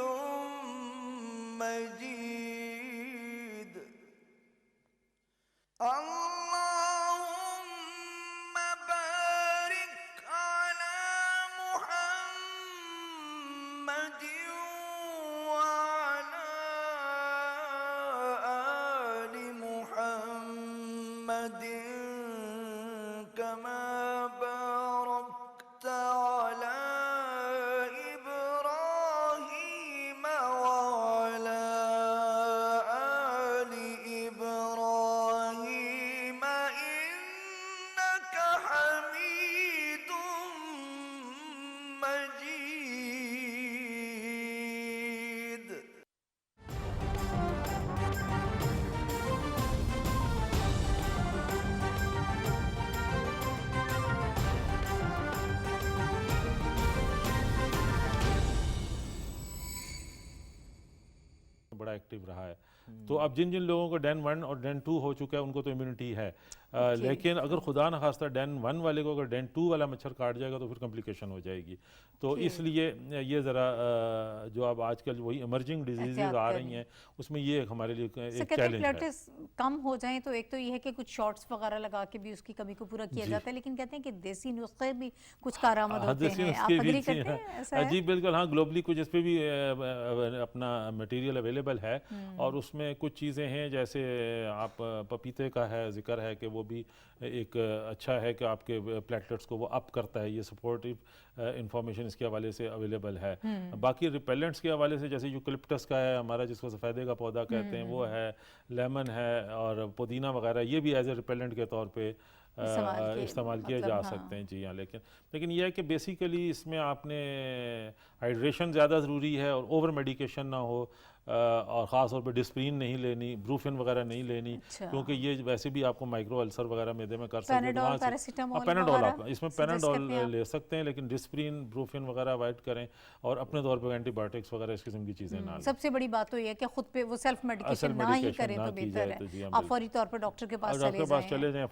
مجيد اللهم بارك على محمد وعلى آل محمد كما باركت على إبراهيم وعلى آل إبراهيم إنك حميد مجيد.
बड़ा एक्टिव रहा है। तो अब जिन जिन लोगों को डेन 1 और डेन 2 हो चुका है उनको तो इम्यूनिटी है, लेकिन अगर खुदा न खास्ता डेन 1 वाले को अगर डेन 2 वाला मच्छर काट जाएगा तो फिर कॉम्प्लिकेशन हो जाएगी। तो इसलिए ये ज़रा जो अब आजकल वही इमर्जिंग डिजीज़ आ रही हैं उसमें ये हमारे लिए एक चैलेंज है।
कम हो जाएं तो एक तो ये है कि कुछ शॉट्स वगैरह लगा के भी उसकी कमी को पूरा किया जाता है, लेकिन कहते हैं कि देसी नुस्खे भी कुछ कारआमद होते हैं। आप एग्री करते हैं ऐसा है?
जी बिल्कुल, हाँ, ग्लोबली कुछ इस पे भी अपना मटेरियल अवेलेबल है और उसमें कुछ चीज़ें हैं जैसे आप पपीते का है जिक्र है कि वो भी एक अच्छा है कि आपके प्लेटलेट्स को वो अप करता है, ये सपोर्टिव इंफॉर्मेशन इसके हवाले से अवेलेबल है। बाकी रिपेलेंट्स के हवाले से जैसे यूकलिप्टस का है हमारा जिसको सफ़ेदे का पौधा कहते हैं वो है, लेमन है और पुदीना वगैरह, ये भी एज ए रिपेलेंट के तौर पे इस्तेमाल किए जा सकते हैं। जी हाँ, लेकिन यह है कि बेसिकली इसमें आपने हाइड्रेशन ज़्यादा ज़रूरी है और ओवर मेडिकेशन ना हो और ख़ास तौर पे डिस्प्रिन नहीं लेनी, ब्रूफिन वगैरह नहीं लेनी, क्योंकि ये वैसे भी आपको माइक्रो अल्सर वगैरह मैदे में कर सकते हैं। पैराडोल आप इसमें पैराडोल ले सकते हैं, लेकिन डिस्प्रिन ब्रूफिन वगैरह अवॉइड करें और अपने तौर पर एंटीबायोटिक्स वगैरह इस किस्म की चीज़ें ना लें।
सबसे बड़ी बात तो ये है कि खुद पे वो सेल्फ मेडिकेशन ना ही करें तो बेहतर है। आप फौरी तौर पर डॉक्टर के पास चले जाएं,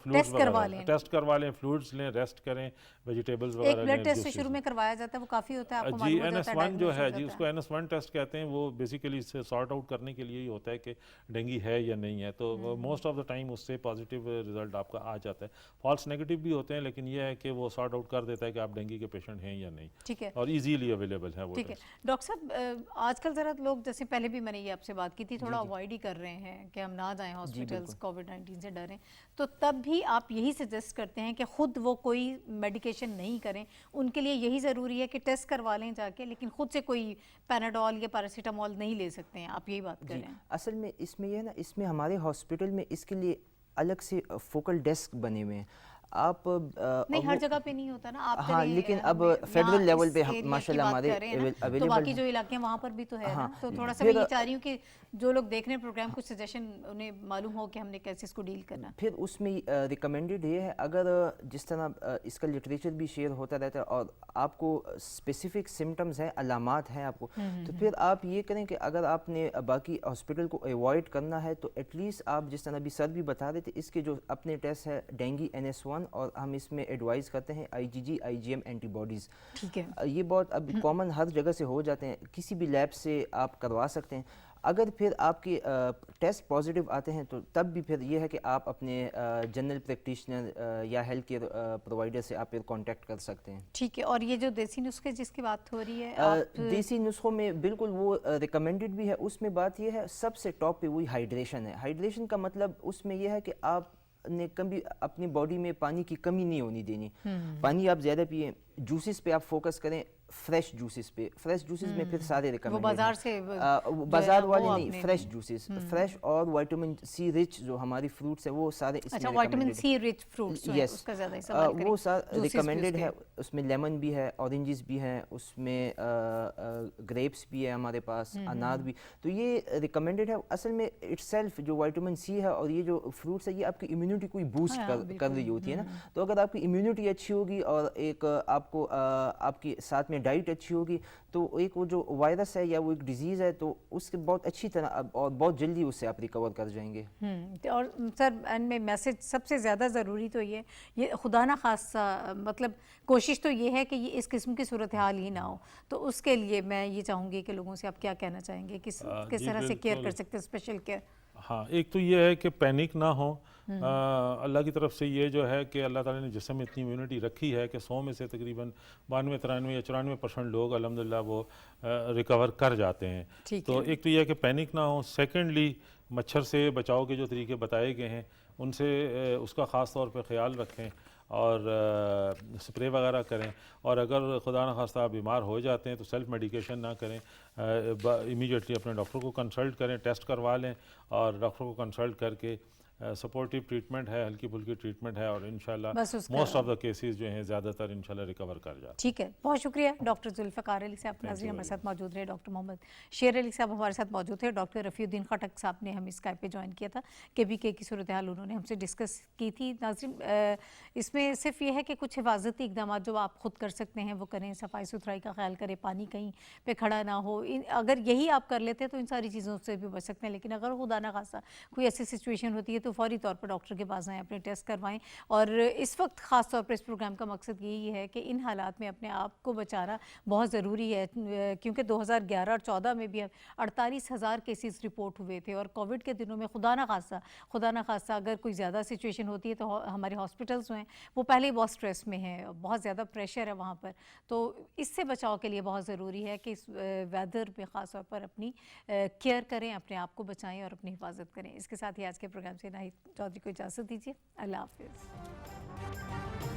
टेस्ट
करवा लें, फ्लूइड्स लें, रेस्ट करें, वेजिटेबल्स वगैरह।
एक ब्लड टेस्ट शुरू में करवाया जाता है, वो काफ़ी होता है, आपको मालूम हो जाता है।
NS1 जो है जी, उसको NS1 टेस्ट कहते हैं, वो बेसिकली इससे सॉर्ट आउट करने के लिए ही होता है कि डेंगू है या नहीं है। तो मोस्ट ऑफ द टाइम उससे पॉजिटिव रिजल्ट आपका आ जाता है। फॉल्स नेगेटिव भी होते हैं, लेकिन ये है कि वो सॉर्ट आउट कर देता है कि आप डेंगू के पेशेंट हैं या नहीं।
ठीक है,
और इजीली अवेलेबल है वो।
ठीक है डॉक्टर साहब, आजकल ज़रा लोग, जैसे पहले भी मैंने ये आपसे बात की थी, थोड़ा अवॉइड ही कर रहे हैं कि हम ना जाएं हॉस्पिटल्स, कोविड-19 से डरें, तो तब भी आप यही सजेस्ट करते हैं कि खुद वो कोई मेडिकेशन नहीं करें, उनके लिए यही ज़रूरी है कि टेस्ट करवा लें जाके, लेकिन खुद से कोई पैराडोल या पैरासीटामोल नहीं ले सकते हैं, आप यही बात कर रहे हैं?
असल में इसमें यह है ना, इसमें हमारे हॉस्पिटल में इसके लिए अलग से फोकल डेस्क बने हुए हैं। आप
नहीं, हर जगह पे नहीं होता ना, आप
हाँ, लेकिन अब फेडरल लेवल पे माशाल्लाह हमारे अवेलेबल,
तो बाकी जो इलाके हैं वहाँ पर भी तो है ना, तो थोड़ा सा मैं ये चाह रही हूँ कि जो लोग देख रहे हैं प्रोग्राम, कुछ सजेशन उन्हें मालूम हो कि हमने कैसे इसको डील करना।
फिर उसमें रिकमेंडेड ये है, अगर जिस तरह इसका लिटरेचर भी शेयर होता रहता है और आपको स्पेसिफिक सिम्टम्स हैं, अलामात हैं आपको, तो फिर आप ये करें कि अगर आपने बाकी हॉस्पिटल को अवॉइड करना है तो एटलीस्ट आप जिस तरह अभी सर भी बता रहे थे, इसके जो अपने टेस्ट है डेंगू NS1 ون اور ہم اس میں ایڈوائز کرتے ہیں IgG IgM اینٹی باڈیز.
ٹھیک ہے.
یہ بہت اب کامن ہر جگہ سے ہو جاتے ہیں, کسی بھی لیب سے آپ کروا سکتے ہیں. اگر پھر آپ کے ٹیسٹ پازیٹیو آتے ہیں تو تب بھی پھر یہ ہے کہ آپ اپنے جنرل پریکٹیشنر یا ہیلتھ کیئر پرووائڈر سے آپ پھر کانٹیکٹ کر سکتے ہیں.
ٹھیک ہے. اور یہ جو دیسی نسخے جس کی بات ہو رہی ہے
دیسی نسخوں میں بالکل وہ ریکمینڈڈ بھی ہے. اس میں بات یہ ہے سب سے ٹاپ پہ وہی ہائیڈریشن ہے. ہائیڈریشن کا مطلب اس میں یہ ہے کہ آپ نے کبھی اپنی باڈی میں پانی کی کمی نہیں ہونی دینی. پانی آپ زیادہ پئیں, جوسز پہ آپ فوکس کریں, فریش جوسز پہ. فریش جوسز میں پھر سارے ریکمینڈ
بازار سے
بازار والے نہیں, فریش جوسز, فریش اور وائٹامن سی رچ جو ہماری فروٹس ہے وہ سارے اس میں
وائٹامن سی رچ فروٹس ہیں اس کا زیادہ استعمال کریں.
وہ ریکمینڈڈ ہے. اس میں لیمن بھی ہے, اورنجز بھی ہیں, اس میں گریپس بھی ہے ہمارے پاس, انار بھی. تو یہ ریکمینڈڈ ہے. اصل میں اٹس سیلف جو وائٹامن سی ہے اور یہ جو فروٹس ہے یہ آپ کی امیونٹی کو بوسٹ کر رہی ہوتی ہے نا. تو اگر آپ کی امیونٹی اچھی ہوگی اور ایک آپ کو آپ کی ساتھ میں ڈائٹ اچھی ہوگی تو ایک وہ جو وائرس ہے یا وہ ایک ڈیزیز ہے تو اس کے بہت اچھی طرح اور بہت جلدی اس سے آپ ریکور کر جائیں گے.
اور سر اینڈ میں میسج سب سے زیادہ ضروری تو یہ خدا نہ خاصہ مطلب کوشش تو یہ ہے کہ یہ اس قسم کی صورتحال ہی نہ ہو. تو اس کے لیے میں یہ چاہوں گی کہ لوگوں سے آپ کیا کہنا چاہیں گے, کس طرح سے کیئر کر سکتے ہیں, اسپیشل کیئر.
ہاں, ایک تو یہ ہے کہ پینک نہ ہو. اللہ کی طرف سے یہ جو ہے کہ اللہ تعالیٰ نے جسم میں اتنی امیونٹی رکھی ہے کہ 100 میں سے تقریباً 92 93 یا 94% لوگ الحمدللہ وہ ریکور کر جاتے ہیں. تو ایک تو یہ ہے کہ پینک نہ ہو. سیکنڈلی مچھر سے بچاؤ کے جو طریقے بتائے گئے ہیں ان سے اس کا خاص طور پہ خیال رکھیں اور سپرے وغیرہ کریں. اور اگر خدا نخواستہ آپ بیمار ہو جاتے ہیں تو سیلف میڈیکیشن نہ کریں, امیڈیٹلی اپنے ڈاکٹر کو کنسلٹ کریں, ٹیسٹ کروا لیں اور ڈاکٹر کو کنسلٹ کر کے سپورٹیو ٹریٹمنٹ ہے, ہلکی پھلکی ٹریٹمنٹ ہے اور انشاءاللہ موسٹ آف دا کیسز جو ہیں زیادہ تر انشاءاللہ ریکور کر جاتے ہیں.
ٹھیک ہے, بہت شکریہ ڈاکٹر ذوالفقار علی صاحب. ناظرین ہمارے ساتھ موجود رہے ڈاکٹر محمد شیر علی صاحب ہمارے ساتھ موجود تھے. ڈاکٹر رفیع الدین خٹک صاحب نے ہم اسکائپ پہ جوائن کیا تھا. KBK کی صورتحال انہوں نے ہم سے ڈسکس کی تھی. ناظرین اس میں صرف یہ ہے کہ کچھ حفاظتی اقدامات جو آپ خود کر سکتے ہیں وہ کریں. صفائی ستھرائی کا خیال کریں, پانی کہیں پہ کھڑا نہ ہو. اگر یہی آپ کر لیتے تو ان ساری چیزوں سے بھی بچ سکتے ہیں. لیکن اگر خدا نہ خاصہ کوئی ایسی سچویشن ہوتی ہے تو فوری طور پر ڈاکٹر کے پاس آئیں, اپنے ٹیسٹ کروائیں. اور اس وقت خاص طور پر اس پروگرام کا مقصد یہی ہے کہ ان حالات میں اپنے آپ کو بچانا بہت ضروری ہے, کیونکہ 2011 اور 2014 میں بھی 48,000 کیسز رپورٹ ہوئے تھے. اور کووڈ کے دنوں میں خدا نہ خاصہ اگر کوئی زیادہ سچویشن ہوتی ہے تو ہمارے ہاسپٹلز ہیں وہ پہلے ہی بہت سٹریس میں ہیں, بہت زیادہ پریشر ہے وہاں پر. تو اس سے بچاؤ کے لیے بہت ضروری ہے کہ اس ویدر میں خاص طور پر اپنی کیئر کریں, اپنے آپ کو بچائیں اور اپنی حفاظت کریں. اس کے ساتھ ہی آج کے پروگرام سے ناہید چودھری کو اجازت دیجیے. اللہ حافظ.